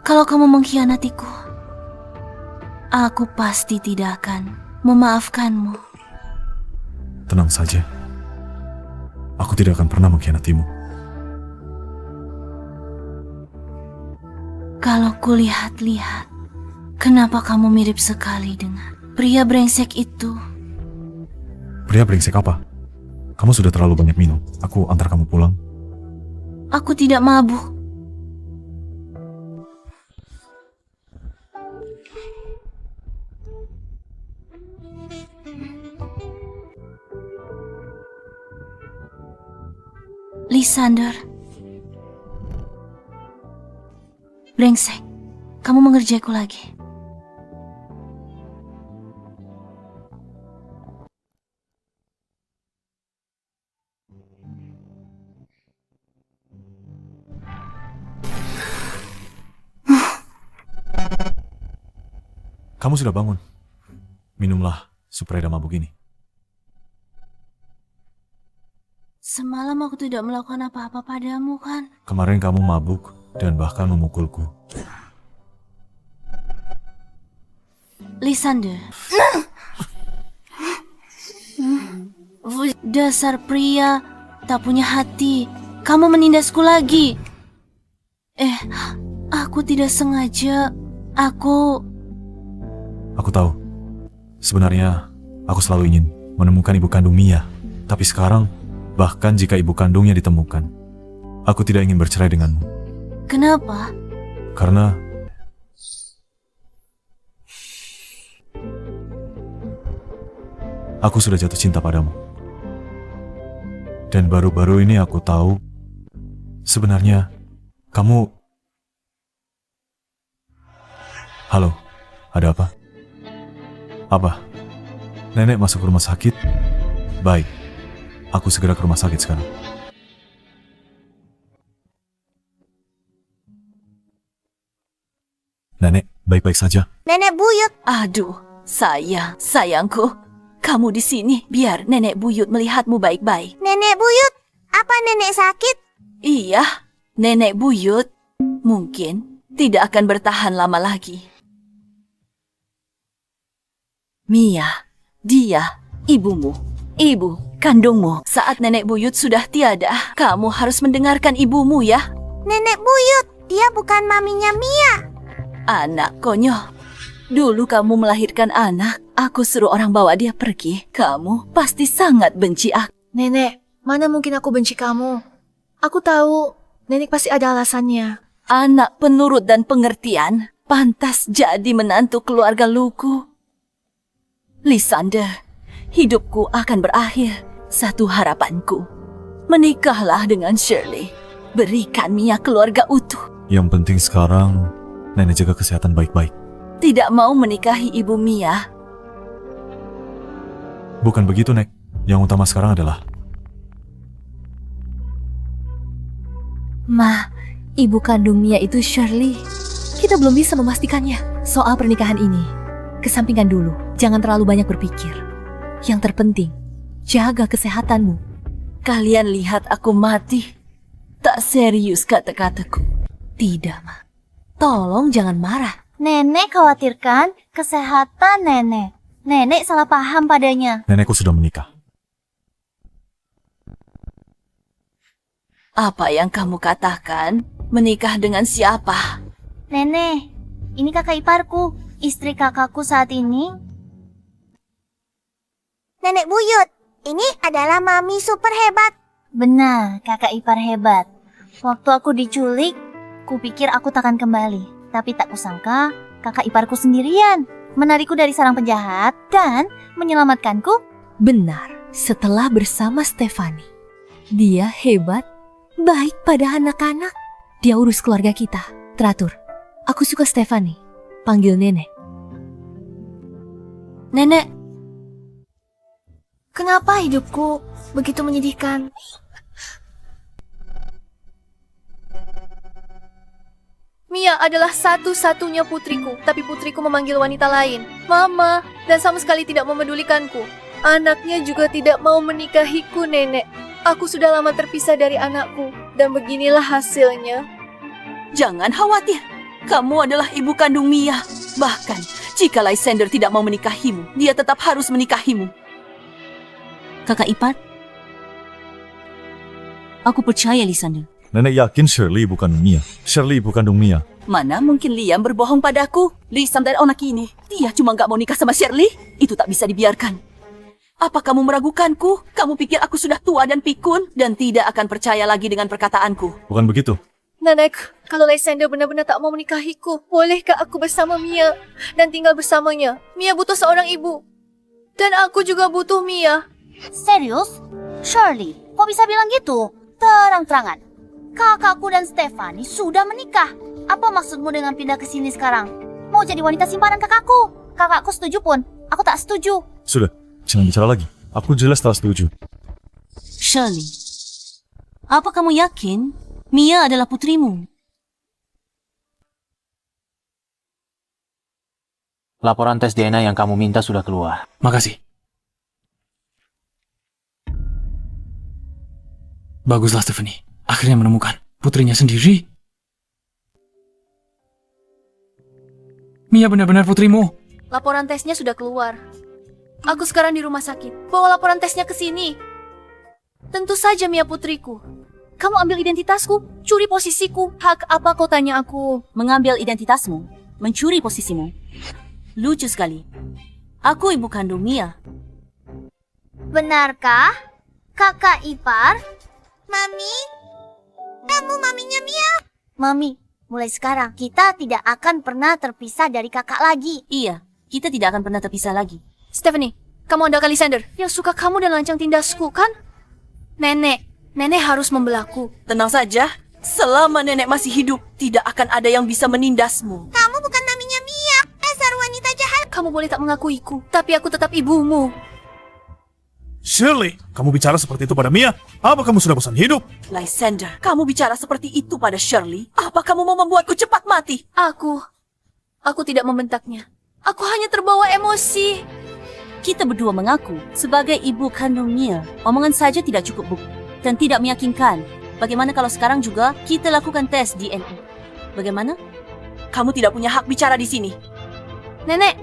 Kalau kamu mengkhianatiku, aku pasti tidak akan memaafkanmu. Tenang saja. Aku tidak akan pernah mengkhianatimu. Kalau kulihat-lihat, kenapa kamu mirip sekali dengan pria brengsek itu? Pria brengsek apa? Kamu sudah terlalu banyak minum. Aku antar kamu pulang. Aku tidak mabuk. Lysander. Brengsek, kamu mengerjaiku lagi. Kamu sudah bangun. Minumlah supaya tidak mabuk ini. Semalam aku tidak melakukan apa-apa padamu, kan? Kemarin kamu mabuk dan bahkan memukulku. Lysander. Dasar pria, tak punya hati. Kamu menindasku lagi. Aku tidak sengaja. Aku tahu. Sebenarnya, aku selalu ingin menemukan ibu kandung Mia. Tapi sekarang, bahkan jika ibu kandungnya ditemukan, aku tidak ingin bercerai denganmu. Kenapa? Karena aku sudah jatuh cinta padamu. Dan baru-baru ini aku tahu, sebenarnya kamu... Halo, ada apa? Apa? Nenek masuk rumah sakit? Baik, aku segera ke rumah sakit sekarang. Nenek, baik-baik saja. Nenek buyut. Aduh, sayangku. Kamu di sini biar nenek buyut melihatmu baik-baik. Nenek buyut, apa nenek sakit? Iya, nenek buyut mungkin tidak akan bertahan lama lagi. Mia, dia ibumu, ibu kandungmu. Saat nenek buyut sudah tiada, kamu harus mendengarkan ibumu ya. Nenek buyut, dia bukan maminya Mia. Anak konyol. Dulu kamu melahirkan anak, aku suruh orang bawa dia pergi. Kamu pasti sangat benci aku. Nenek, mana mungkin aku benci kamu? Aku tahu, nenek pasti ada alasannya. Anak penurut dan pengertian, pantas jadi menantu keluarga Luku. Lysander, hidupku akan berakhir. Satu harapanku, menikahlah dengan Shirley. Berikan Mia keluarga utuh. Yang penting sekarang, nenek jaga kesehatan baik-baik. Tidak mau menikahi ibu Mia. Bukan begitu, Nek. Yang utama sekarang adalah... Ma, ibu kandung Mia itu Shirley. Kita belum bisa memastikannya. Soal pernikahan ini, kesampingkan dulu. Jangan terlalu banyak berpikir. Yang terpenting, jaga kesehatanmu. Kalian lihat aku mati. Tak serius kata-kataku. Tidak, Ma. Tolong jangan marah. Nenek khawatirkan kesehatan nenek. Nenek salah paham padanya. Nenekku sudah menikah. Apa yang kamu katakan? Menikah dengan siapa? Nenek, ini kakak iparku, istri kakakku saat ini. Nenek buyut, ini adalah mami super hebat. Benar, kakak ipar hebat. Waktu aku diculik, kupikir aku takkan kembali. Tapi tak kusangka, kakak iparku sendirian menarikku dari sarang penjahat dan menyelamatkanku. Benar, setelah bersama Stefani. Dia hebat, baik pada anak-anak. Dia urus keluarga kita, teratur. Aku suka Stefani. Panggil Nenek. Nenek, kenapa hidupku begitu menyedihkan? Mia adalah satu-satunya putriku, tapi putriku memanggil wanita lain, Mama, dan sama sekali tidak memedulikanku. Anaknya juga tidak mau menikahiku, Nenek. Aku sudah lama terpisah dari anakku, dan beginilah hasilnya. Jangan khawatir, kamu adalah ibu kandung Mia. Bahkan, jika Lysander tidak mau menikahimu, dia tetap harus menikahimu. Kakak ipar, aku percaya Lysander. Nenek yakin Shirley bukan Mia. Shirley ibu kandung Mia. Mana mungkin Liam berbohong padaku? Lysander anak ini, dia cuma gak mau nikah sama Shirley. Itu tak bisa dibiarkan. Apa kamu meragukanku? Kamu pikir aku sudah tua dan pikun dan tidak akan percaya lagi dengan perkataanku? Bukan begitu. Nenek, kalau Lysander benar-benar tak mau menikahiku, bolehkah aku bersama Mia dan tinggal bersamanya? Mia butuh seorang ibu. Dan aku juga butuh Mia. Serius? Shirley, kok bisa bilang gitu? Terang-terangan. Kakakku dan Stefani sudah menikah. Apa maksudmu dengan pindah ke sini sekarang? Mau jadi wanita simpanan kakakku? Kakakku setuju pun, aku tak setuju. Sudah, jangan bicara lagi. Aku jelas tak setuju. Shirley, apa kamu yakin Mia adalah putrimu? Laporan tes DNA yang kamu minta sudah keluar. Makasih. Baguslah Stephanie. Akhirnya menemukan putrinya sendiri. Mia benar-benar putrimu. Laporan tesnya sudah keluar. Aku sekarang di rumah sakit. Bawa laporan tesnya ke sini. Tentu saja Mia putriku. Kamu ambil identitasku, curi posisiku. Hak apa kau tanya aku? Mengambil identitasmu, mencuri posisimu. Lucu sekali. Aku ibu kandung Mia. Benarkah? Kakak ipar? Mami? Kamu maminya Mia? Mami, mulai sekarang kita tidak akan pernah terpisah dari kakak lagi. Iya, kita tidak akan pernah terpisah lagi. Stephanie, kamu andalkan Lysander. Yang suka kamu dan lancang tindasku, kan? Nenek harus membelaku. Tenang saja, selama nenek masih hidup, tidak akan ada yang bisa menindasmu. Kamu bukan maminya Mia, dasar wanita jahat. Kamu boleh tak mengakuiku, tapi aku tetap ibumu. Shirley, kamu bicara seperti itu pada Mia? Apa kamu sudah bosan hidup? Lysander, kamu bicara seperti itu pada Shirley? Apa kamu mau membuatku cepat mati? Aku tidak membentaknya. Aku hanya terbawa emosi. Kita berdua mengaku sebagai ibu kandung Mia. Omongan saja tidak cukup bukti dan tidak meyakinkan. Bagaimana kalau sekarang juga kita lakukan tes DNA? Bagaimana? Kamu tidak punya hak bicara di sini. Nenek,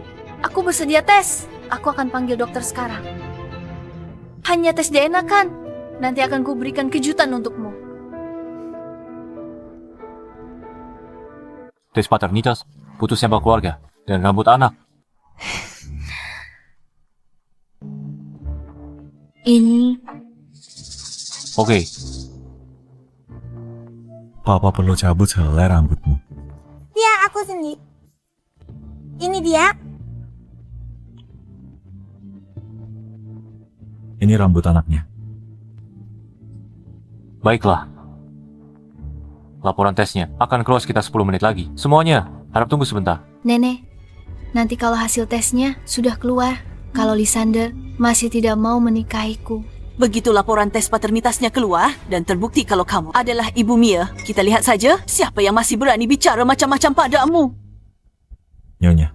aku bersedia tes. Aku akan panggil dokter sekarang. Hanya tes DNA kan? Nanti akan kuberikan kejutan untukmu. Tes paternitas, putus sembah keluarga, dan rambut anak. Ini Oke. Papa perlu cabut helai rambutmu. Dia aku sendiri. Ini dia. Ini rambut anaknya. Baiklah. Laporan tesnya akan keluar sekitar 10 menit lagi. Semuanya, harap tunggu sebentar. Nenek, nanti kalau hasil tesnya sudah keluar, kalau Lysander masih tidak mau menikahiku. Begitu laporan tes paternitasnya keluar dan terbukti kalau kamu adalah ibu Mia, kita lihat saja siapa yang masih berani bicara macam-macam padamu. Nyonya,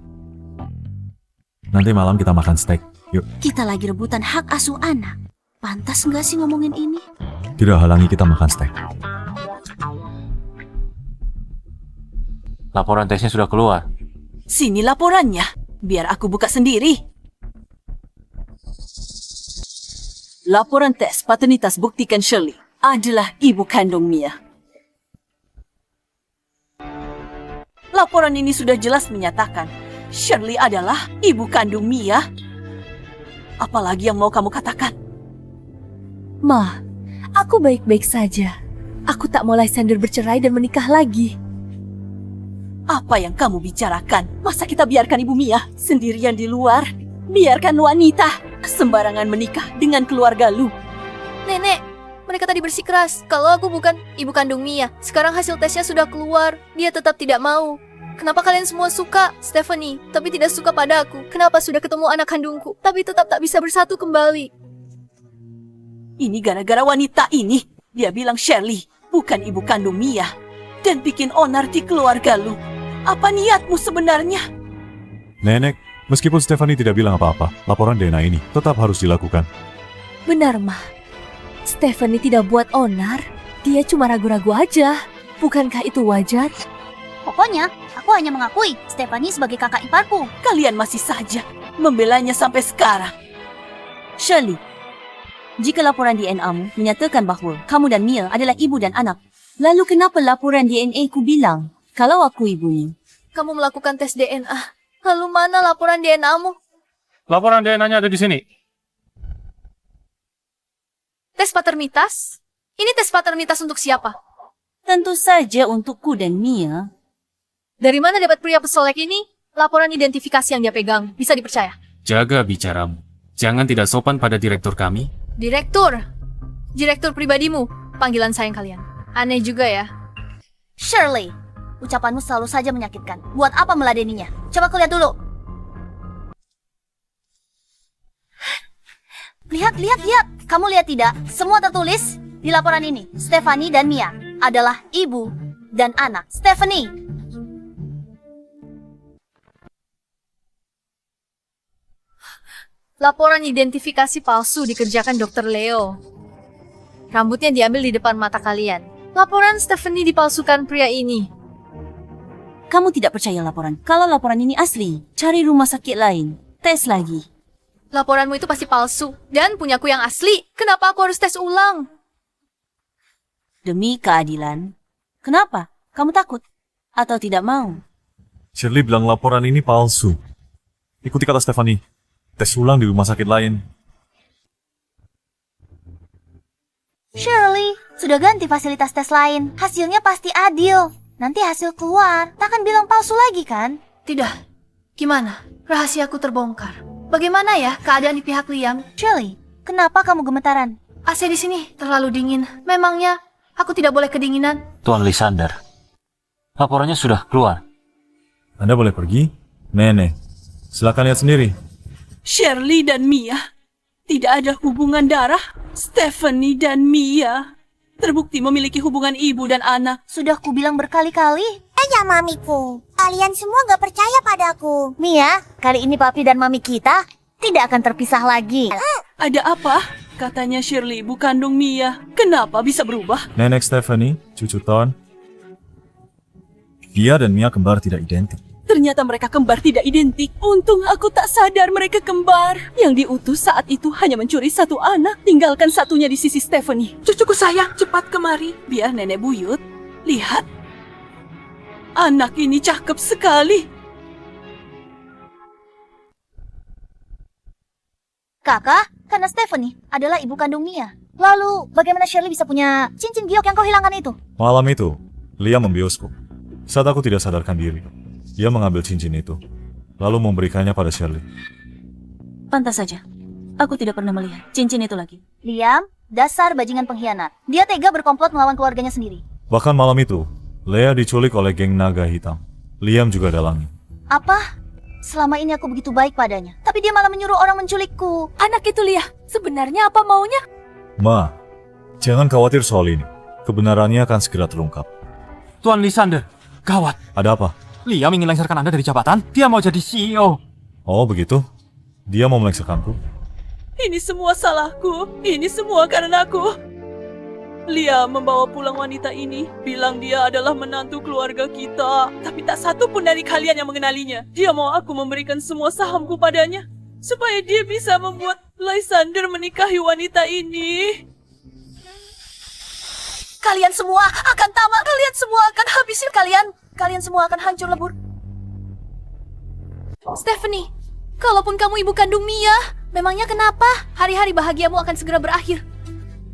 nanti malam kita makan steak. Yuk. Kita lagi rebutan hak asuh anak. Pantas nggak sih ngomongin ini? Tidak halangi kita makan steak. Laporan tesnya sudah keluar. Sini laporannya, biar aku buka sendiri. Laporan tes paternitas buktikan Shirley adalah ibu kandung Mia. Laporan ini sudah jelas menyatakan Shirley adalah ibu kandung Mia. Apalagi yang mau kamu katakan? Ma, aku baik-baik saja. Aku tak mau Lysander bercerai dan menikah lagi. Apa yang kamu bicarakan? Masa kita biarkan ibu Mia sendirian di luar? Biarkan wanita sembarangan menikah dengan keluarga lu. Nenek, mereka tadi bersikeras kalau aku bukan ibu kandung Mia. Sekarang hasil tesnya sudah keluar, dia tetap tidak mau. Kenapa kalian semua suka Stephanie, tapi tidak suka pada aku? Kenapa sudah ketemu anak kandungku, tapi tetap tak bisa bersatu kembali? Ini gara-gara wanita ini. Dia bilang Shirley bukan ibu kandung Mia dan bikin onar di keluarga lu. Apa niatmu sebenarnya? Nenek, meskipun Stephanie tidak bilang apa-apa, laporan DNA ini tetap harus dilakukan. Benar, Ma. Stephanie tidak buat onar. Dia cuma ragu-ragu aja. Bukankah itu wajar? Pokoknya, aku hanya mengakui Stephanie sebagai kakak iparku. Kalian masih saja membelanya sampai sekarang. Shirley, jika laporan DNA-mu menyatakan bahwa kamu dan Mia adalah ibu dan anak, lalu kenapa laporan DNA ku bilang kalau aku ibunya? Kamu melakukan tes DNA. Lalu mana laporan DNA-mu? Laporan DNA-nya ada di sini. Tes paternitas? Ini tes paternitas untuk siapa? Tentu saja untukku dan Mia. Dari mana dapat pria pesolek ini? Laporan identifikasi yang dia pegang, bisa dipercaya? Jaga bicaramu. Jangan tidak sopan pada direktur kami. Direktur? Direktur pribadimu, panggilan sayang kalian. Aneh juga ya. Shirley, ucapanmu selalu saja menyakitkan. Buat apa meladeninya? Coba aku lihat dulu. Lihat. Kamu lihat tidak? Semua tertulis di laporan ini. Stephanie dan Mia adalah ibu dan anak. Stephanie! Laporan identifikasi palsu dikerjakan Dr. Leo. Rambutnya diambil di depan mata kalian. Laporan Stephanie dipalsukan pria ini. Kamu tidak percaya laporan. Kalau laporan ini asli, cari rumah sakit lain. Tes lagi. Laporanmu itu pasti palsu. Dan punyaku yang asli. Kenapa aku harus tes ulang? Demi keadilan. Kenapa? Kamu takut? Atau tidak mau? Shirley bilang laporan ini palsu. Ikuti kata Stephanie. Tes ulang di rumah sakit lain. Shirley, sudah ganti fasilitas tes lain. Hasilnya pasti adil. Nanti hasil keluar, takkan bilang palsu lagi kan? Tidak. Gimana? Rahasiaku terbongkar. Bagaimana ya keadaan di pihak Liam? Shirley, kenapa kamu gemetaran? AC di sini terlalu dingin. Memangnya aku tidak boleh kedinginan? Tuan Lysander, laporannya sudah keluar. Anda boleh pergi? Nenek, silakan lihat sendiri. Shirley dan Mia. Tidak ada hubungan darah. Stephanie dan Mia terbukti memiliki hubungan ibu dan anak. Sudah kubilang berkali-kali. Ya mamiku, kalian semua gak percaya padaku. Mia, kali ini papi dan mami kita tidak akan terpisah lagi. Ada apa? Katanya Shirley ibu kandung Mia. Kenapa bisa berubah? Nenek Stephanie, cucu Ton. Dia dan Mia kembar tidak identik. Ternyata mereka kembar tidak identik. Untung aku tak sadar mereka kembar. Yang diutus saat itu hanya mencuri satu anak, tinggalkan satunya di sisi Stephanie. Cucuku sayang, cepat kemari. Biar nenek buyut. Lihat. Anak ini cakep sekali. Kakak, karena Stephanie adalah ibu kandung Mia. Lalu, bagaimana Shirley bisa punya cincin giok yang kau hilangkan itu? Malam itu, Liam membiusku. Saat aku tidak sadarkan diri, dia mengambil cincin itu, lalu memberikannya pada Shirley. Pantas saja. Aku tidak pernah melihat cincin itu lagi. Liam, dasar bajingan pengkhianat. Dia tega berkomplot melawan keluarganya sendiri. Bahkan malam itu, Leah diculik oleh geng naga hitam. Liam juga dalangnya. Apa? Selama ini aku begitu baik padanya, tapi dia malah menyuruh orang menculikku. Anak itu Liah, sebenarnya apa maunya? Ma, jangan khawatir soal ini. Kebenarannya akan segera terungkap. Tuan Lysander, gawat. Ada apa? Liam ingin melengsarkan Anda dari jabatan. Dia mau jadi CEO. Oh, begitu? Dia mau melengsarkanku? Ini semua salahku. Ini semua karena aku. Liam membawa pulang wanita ini, bilang dia adalah menantu keluarga kita. Tapi tak satu pun dari kalian yang mengenalinya. Dia mau aku memberikan semua sahamku padanya, supaya dia bisa membuat Lysander menikahi wanita ini. Kalian semua akan tamat. Kalian semua akan habisin kalian. Kalian semua akan hancur lebur. Stephanie, kalaupun kamu ibu kandung Mia, memangnya kenapa? Hari-hari bahagiamu akan segera berakhir.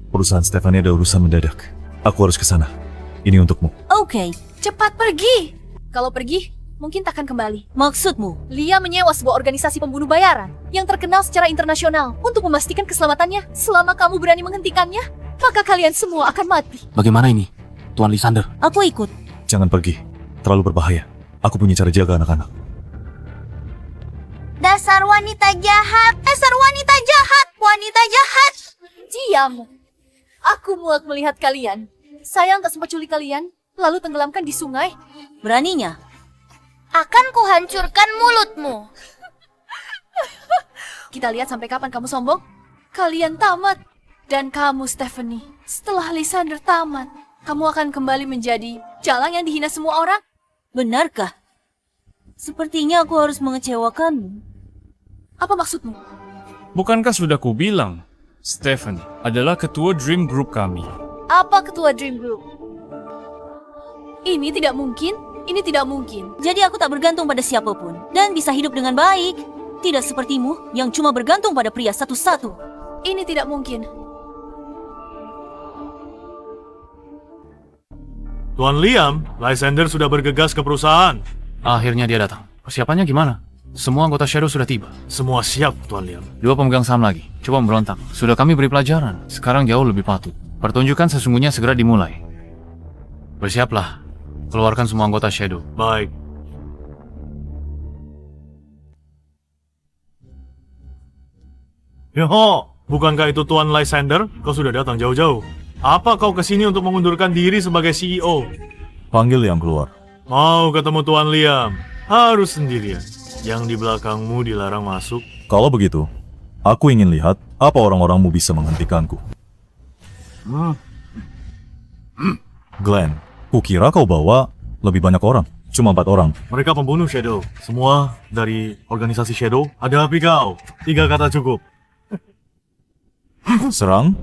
Perusahaan Stephanie ada urusan mendadak. Aku harus ke sana. Ini untukmu. Oke. Cepat pergi. Kalau pergi, mungkin takkan kembali. Maksudmu? Lia menyewa sebuah organisasi pembunuh bayaran yang terkenal secara internasional untuk memastikan keselamatannya. Selama kamu berani menghentikannya, maka kalian semua akan mati. Bagaimana ini, Tuan Lysander? Aku ikut. Jangan pergi. Terlalu berbahaya. Aku punya cara jaga anak-anak. Dasar wanita jahat. Dasar wanita jahat. Wanita jahat. Diam. Aku muak melihat kalian. Saya nggak sempat culik kalian, lalu tenggelamkan di sungai. Beraninya? Akan kuhancurkan mulutmu. Kita lihat sampai kapan kamu sombong. Kalian tamat. Dan kamu, Stephanie, setelah Lysander tamat, kamu akan kembali menjadi jalang yang dihina semua orang. Benarkah? Sepertinya aku harus mengecewakanmu. Apa maksudmu? Bukankah sudah kubilang, Stephanie adalah ketua Dream Group kami. Apa ketua Dream Group? Ini tidak mungkin. Ini tidak mungkin. Jadi aku tak bergantung pada siapapun dan bisa hidup dengan baik. Tidak sepertimu yang cuma bergantung pada pria satu-satu. Ini tidak mungkin. Tuan Liam, Lysander sudah bergegas ke perusahaan. Akhirnya dia datang. Persiapannya gimana? Semua anggota Shadow sudah tiba. Semua siap, Tuan Liam. 2 pemegang saham lagi. Coba memberontak. Sudah kami beri pelajaran. Sekarang jauh lebih patut. Pertunjukan sesungguhnya segera dimulai. Bersiaplah. Keluarkan semua anggota Shadow. Baik. Yoho, bukankah itu Tuan Lysander? Kau sudah datang jauh-jauh. Apa kau kesini untuk mengundurkan diri sebagai CEO? Panggil yang keluar. Mau ketemu Tuan Liam? Harus sendirian. Yang di belakangmu dilarang masuk. Kalau begitu, aku ingin lihat apa orang-orangmu bisa menghentikanku. Glenn, kukira kau bawa lebih banyak orang. Cuma 4 orang. Mereka pembunuh Shadow. Semua dari organisasi Shadow. Ada api kau. 3 kata cukup. Serang?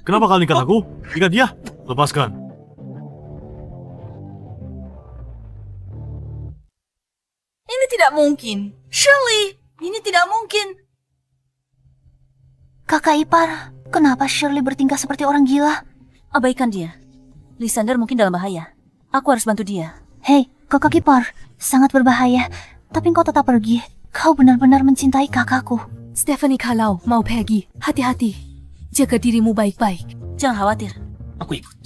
Kenapa kalian ikat aku? Ikat dia. Lepaskan. Ini tidak mungkin. Shirley, ini tidak mungkin. Kakak ipar, kenapa Shirley bertingkah seperti orang gila? Abaikan dia. Lysander mungkin dalam bahaya. Aku harus bantu dia. Hei, kakak ipar, sangat berbahaya. Tapi engkau tetap pergi. Kau benar-benar mencintai kakakku. Stephanie, kalau mau pergi, hati-hati. Jaga dirimu baik-baik. Jangan khawatir. Aku ikut.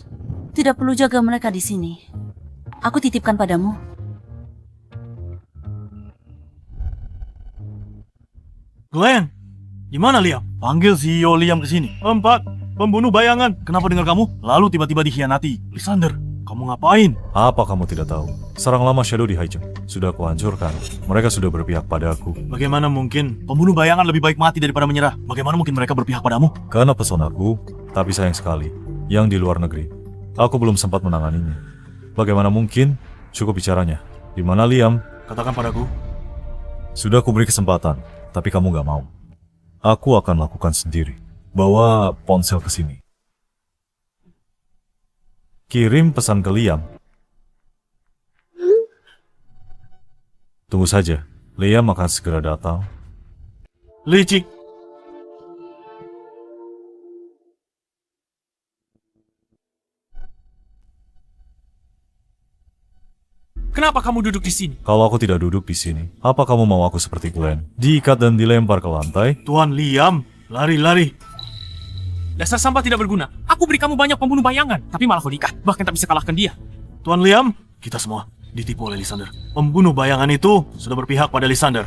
Tidak perlu jaga mereka di sini. Aku titipkan padamu. Glenn, gimana Liam? Panggil CEO Liam ke sini. 4. Pembunuh bayangan. Kenapa dengar kamu? Lalu tiba-tiba dikhianati. Lysander, kamu ngapain? Apa kamu tidak tahu? Serang lama Shadow di Haijeng. Sudah kuhancurkan. Mereka sudah berpihak pada aku. Bagaimana mungkin pembunuh bayangan lebih baik mati daripada menyerah? Bagaimana mungkin mereka berpihak padamu? Karena pesonaku, tapi sayang sekali, yang di luar negeri. Aku belum sempat menanganinya. Bagaimana mungkin? Cukup bicaranya. Di mana Liam? Katakan padaku. Sudah kuberi kesempatan, tapi kamu gak mau. Aku akan lakukan sendiri. Bawa ponsel ke sini. Kirim pesan ke Liam. Tunggu saja, Liam akan segera datang. Licik. Kenapa kamu duduk di sini? Kalau aku tidak duduk di sini, apa kamu mau aku seperti Glenn? Diikat dan dilempar ke lantai? Tuan Liam, lari-lari. Dasar sampah tidak berguna. Aku beri kamu banyak pembunuh bayangan, tapi malah kau diikat. Bahkan tak bisa kalahkan dia. Tuan Liam, kita semua ditipu oleh Lysander. Pembunuh bayangan itu sudah berpihak pada Lysander.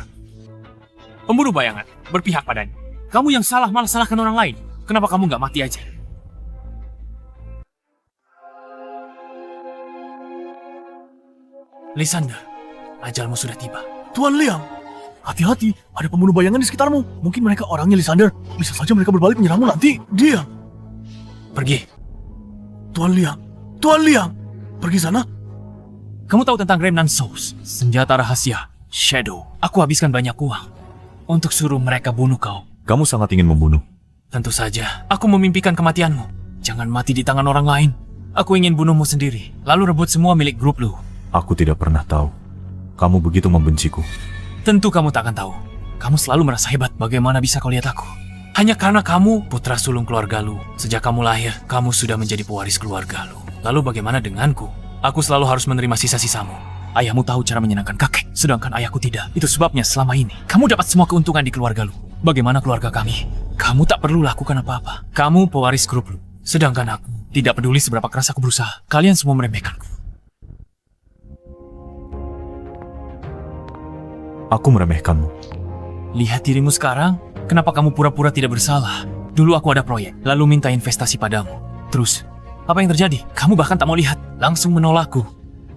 Pembunuh bayangan berpihak padanya. Kamu yang salah malah salahkan orang lain. Kenapa kamu nggak mati aja? Lysander, ajalmu sudah tiba. Tuan Liam, hati-hati, ada pembunuh bayangan di sekitarmu. Mungkin mereka orangnya Lysander. Bisa saja mereka berbalik menyerangmu nanti. Diam. Pergi. Tuan Liam, pergi sana. Kamu tahu tentang Remnant Souls, senjata rahasia, Shadow. Aku habiskan banyak uang untuk suruh mereka bunuh kau. Kamu sangat ingin membunuh. Tentu saja, aku memimpikan kematianmu. Jangan mati di tangan orang lain. Aku ingin bunuhmu sendiri, lalu rebut semua milik grup lu. Aku tidak pernah tahu. Kamu begitu membenciku. Tentu kamu tak akan tahu. Kamu selalu merasa hebat. Bagaimana bisa kau lihat aku? Hanya karena kamu putra sulung keluarga lu. Sejak kamu lahir, kamu sudah menjadi pewaris keluarga lu. Lalu bagaimana denganku? Aku selalu harus menerima sisa-sisamu. Ayahmu tahu cara menyenangkan kakek, sedangkan ayahku tidak. Itu sebabnya selama ini, kamu dapat semua keuntungan di keluarga lu. Bagaimana keluarga kami? Kamu tak perlu lakukan apa-apa. Kamu pewaris grup lu. Sedangkan aku, tidak peduli seberapa keras aku berusaha. Kalian semua meremehkanku. Aku meremehkanmu. Lihat dirimu sekarang. Kenapa kamu pura-pura tidak bersalah? Dulu aku ada proyek, lalu minta investasi padamu. Terus, apa yang terjadi? Kamu bahkan tak mau lihat, langsung menolakku.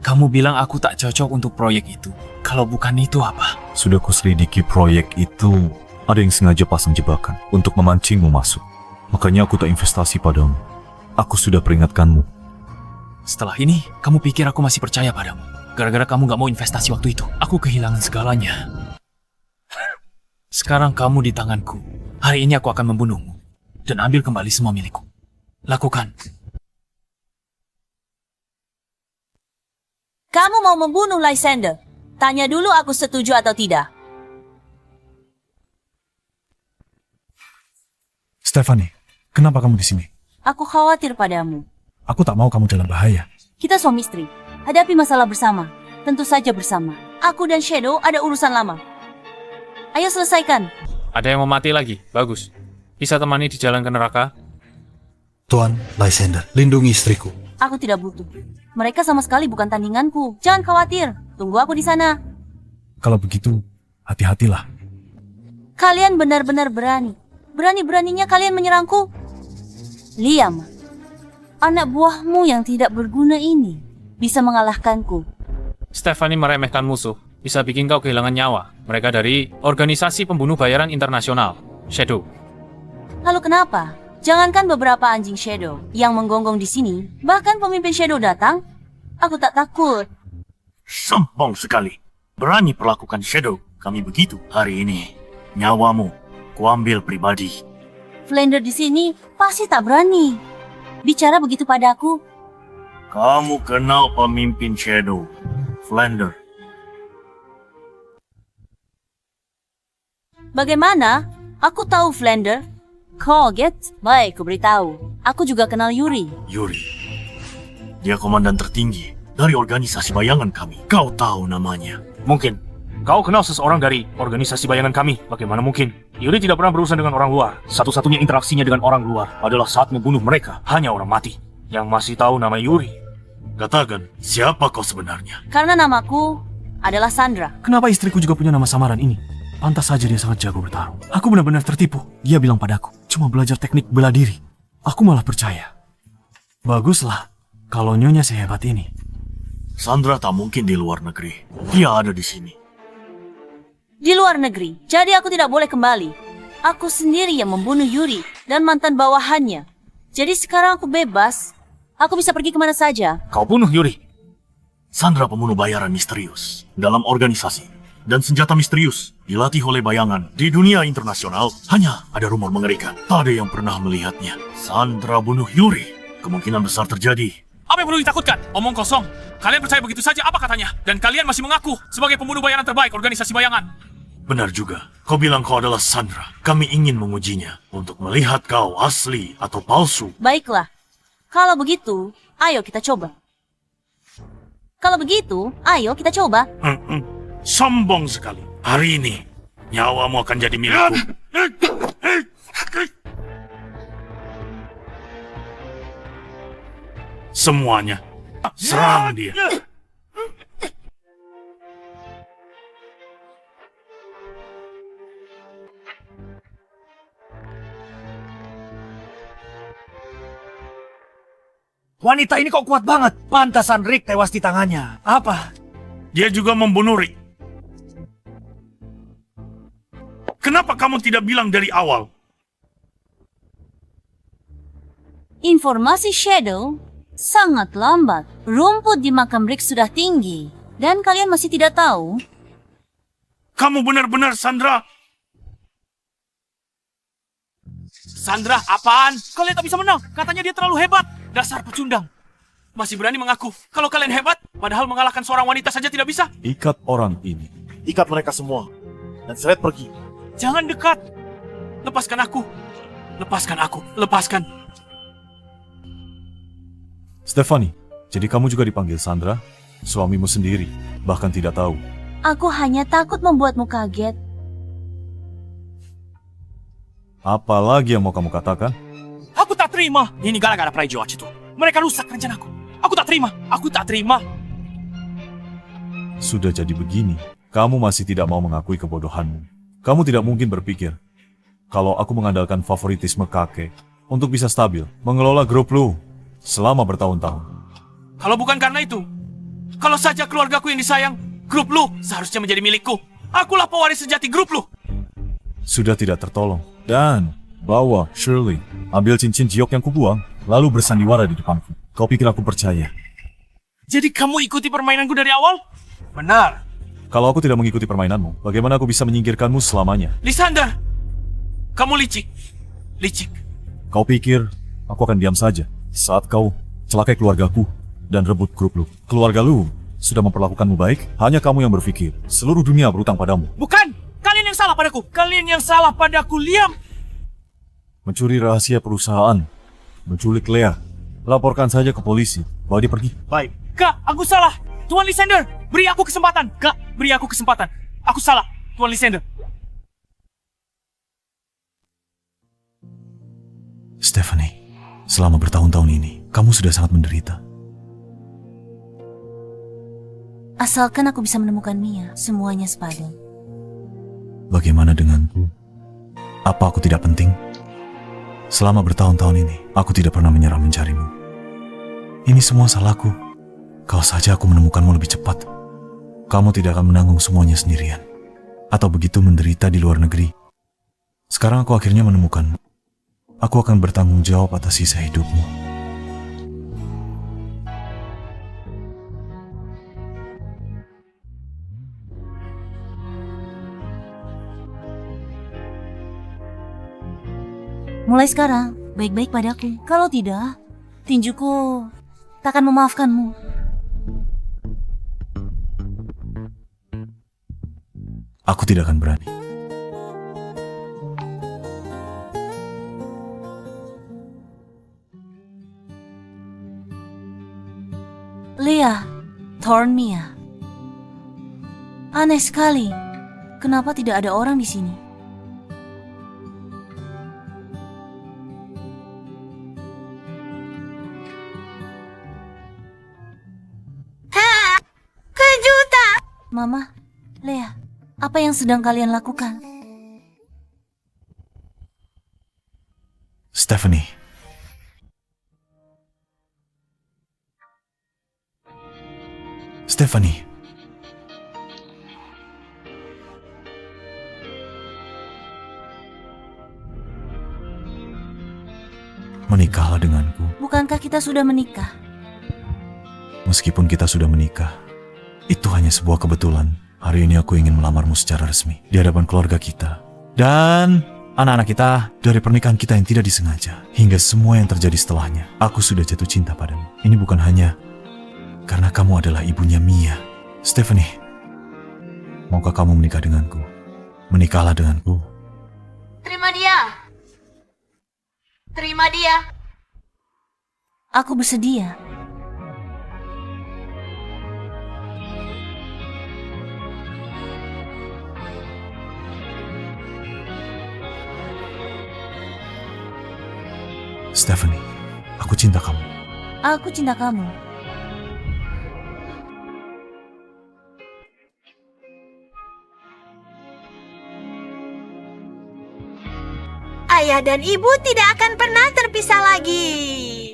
Kamu bilang aku tak cocok untuk proyek itu. Kalau bukan itu apa? Sudah kuselidiki proyek itu. Ada yang sengaja pasang jebakan untuk memancingmu masuk. Makanya aku tak investasi padamu. Aku sudah peringatkanmu. Setelah ini, kamu pikir aku masih percaya padamu? Gara-gara kamu gak mau investasi waktu itu, aku kehilangan segalanya. Sekarang kamu di tanganku. Hari ini aku akan membunuhmu dan ambil kembali semua milikku. Lakukan. Kamu mau membunuh Lysander? Tanya dulu aku setuju atau tidak. Stephanie, kenapa kamu di sini? Aku khawatir padamu. Aku tak mau kamu dalam bahaya. Kita suami istri. Hadapi masalah bersama. Tentu saja bersama. Aku dan Shadow ada urusan lama. Ayo selesaikan. Ada yang mau mati lagi? Bagus. Bisa temani di jalan ke neraka? Tuan Lysander, lindungi istriku. Aku tidak butuh. Mereka sama sekali bukan tandinganku. Jangan khawatir. Tunggu aku di sana. Kalau begitu, hati-hatilah. Kalian benar-benar berani. Berani-beraninya kalian menyerangku. Liam, anak buahmu yang tidak berguna ini bisa mengalahkanku. Stephanie meremehkan musuh. Bisa bikin kau kehilangan nyawa. Mereka dari Organisasi Pembunuh Bayaran Internasional, Shadow. Lalu kenapa? Jangankan beberapa anjing Shadow yang menggonggong di sini, bahkan pemimpin Shadow datang, aku tak takut. Sombong sekali. Berani perlakukan Shadow kami begitu. Hari ini, nyawamu kuambil pribadi. Flander di sini pasti tak berani bicara begitu padaku. Kamu kenal pemimpin Shadow, Flander. Bagaimana? Aku tahu Flander. Kaget? Baik, ku beritahu. Aku juga kenal Yuri. Yuri. Dia komandan tertinggi dari organisasi bayangan kami. Kau tahu namanya? Mungkin. Kau kenal seseorang dari organisasi bayangan kami. Bagaimana mungkin? Yuri tidak pernah berurusan dengan orang luar. Satu-satunya interaksinya dengan orang luar adalah saat membunuh mereka. Hanya orang mati. Yang masih tahu nama Yuri. Katakan, siapa kau sebenarnya? Karena namaku adalah Sandra. Kenapa istriku juga punya nama samaran ini? Pantas saja dia sangat jago bertarung. Aku benar-benar tertipu. Dia bilang padaku, cuma belajar teknik bela diri. Aku malah percaya. Baguslah, kalau Nyonya sehebat ini. Sandra tak mungkin di luar negeri. Dia ada di sini. Di luar negeri, jadi aku tidak boleh kembali. Aku sendiri yang membunuh Yuri dan mantan bawahannya. Jadi sekarang aku bebas. Aku bisa pergi kemana saja. Kau bunuh Yuri? Sandra pembunuh bayaran misterius dalam organisasi. Dan senjata misterius dilatih oleh bayangan di dunia internasional. Hanya ada rumor mengerikan. Tak ada yang pernah melihatnya. Sandra bunuh Yuri. Kemungkinan besar terjadi. Apa yang perlu ditakutkan? Omong kosong. Kalian percaya begitu saja apa katanya? Dan kalian masih mengaku sebagai pembunuh bayaran terbaik organisasi bayangan. Benar juga. Kau bilang kau adalah Sandra. Kami ingin mengujinya untuk melihat kau asli atau palsu. Baiklah. Kalau begitu, ayo kita coba. Kalau begitu, ayo kita coba. Sombong sekali. Hari ini, nyawamu akan jadi milikku. Semuanya. Serang dia. Wanita ini kok kuat banget. Pantasan Rick tewas di tangannya. Apa? Dia juga membunuh Rick. Kenapa kamu tidak bilang dari awal? Informasi Shadow sangat lambat. Rumput di makam Rick sudah tinggi. Dan kalian masih tidak tahu? Kamu benar-benar Sandra. Sandra, apaan? Kalian tak bisa menang. Katanya dia terlalu hebat. Dasar pecundang. Masih berani mengaku kalau kalian hebat, padahal mengalahkan seorang wanita saja tidak bisa. Ikat orang ini. Ikat mereka semua. Dan seret pergi. Jangan dekat. Lepaskan aku. Lepaskan aku. Lepaskan. Stephanie, jadi kamu juga dipanggil Sandra? Suamimu sendiri, bahkan tidak tahu. Aku hanya takut membuatmu kaget. Apa lagi yang mau kamu katakan? Aku tak terima. Ini gara-gara Praejoach itu. Mereka rusak rencanaku. Aku tak terima. Aku tak terima. Sudah jadi begini, kamu masih tidak mau mengakui kebodohanmu. Kamu tidak mungkin berpikir kalau aku mengandalkan favoritisme kakek untuk bisa stabil mengelola grup lu selama bertahun-tahun. Kalau bukan karena itu, kalau saja keluargaku yang disayang, grup lu seharusnya menjadi milikku. Akulah pewaris sejati grup lu. Sudah tidak tertolong. Dan bawa Shirley, ambil cincin jiok yang kubuang, lalu bersandiwara di depanku. Kau pikir aku percaya? Jadi kamu ikuti permainanku dari awal? Benar. Kalau aku tidak mengikuti permainanmu, bagaimana aku bisa menyingkirkanmu selamanya? Lysander, kamu licik. Licik. Kau pikir aku akan diam saja saat kau celakai keluargaku dan rebut grup lu? Keluarga lu sudah memperlakukanmu baik, hanya kamu yang berpikir seluruh dunia berutang padamu. Bukan! Kalian yang salah padaku! Kalian yang salah padaku, Liam! Mencuri rahasia perusahaan, menculik Lea. Laporkan saja ke polisi, bawa dia pergi. Baik. Kak, aku salah! Tuan Lysander, beri aku kesempatan! Kak, beri aku kesempatan! Aku salah, Tuan Lysander! Stephanie, selama bertahun-tahun ini, kamu sudah sangat menderita. Asalkan aku bisa menemukan Mia, semuanya sepadan. Bagaimana denganku? Apa aku tidak penting? Selama bertahun-tahun ini, aku tidak pernah menyerah mencarimu. Ini semua salahku. Kalau saja aku menemukanmu lebih cepat, kamu tidak akan menanggung semuanya sendirian. Atau begitu menderita di luar negeri. Sekarang aku akhirnya menemukanmu. Aku akan bertanggung jawab atas sisa hidupmu. Mulai sekarang, baik-baik padaku. Kalau tidak, tinjuku takkan memaafkanmu. Aku tidak akan berani. Leah, Thorn Mia. Aneh sekali. Kenapa tidak ada orang di sini? Kejutan! Mama, Leah, apa yang sedang kalian lakukan? Stephanie. Stephanie. Menikahlah denganku. Bukankah kita sudah menikah? Meskipun kita sudah menikah, itu hanya sebuah kebetulan. Hari ini aku ingin melamarmu secara resmi di hadapan keluarga kita dan anak-anak kita dari pernikahan kita yang tidak disengaja hingga semua yang terjadi setelahnya. Aku sudah jatuh cinta padamu. Ini bukan hanya karena kamu adalah ibunya Mia. Stephanie, maukah kamu menikah denganku? Menikahlah denganku. Terima dia. Terima dia. Aku bersedia. Stephanie, aku cinta kamu. Aku cinta kamu. Ayah dan ibu tidak akan pernah terpisah lagi.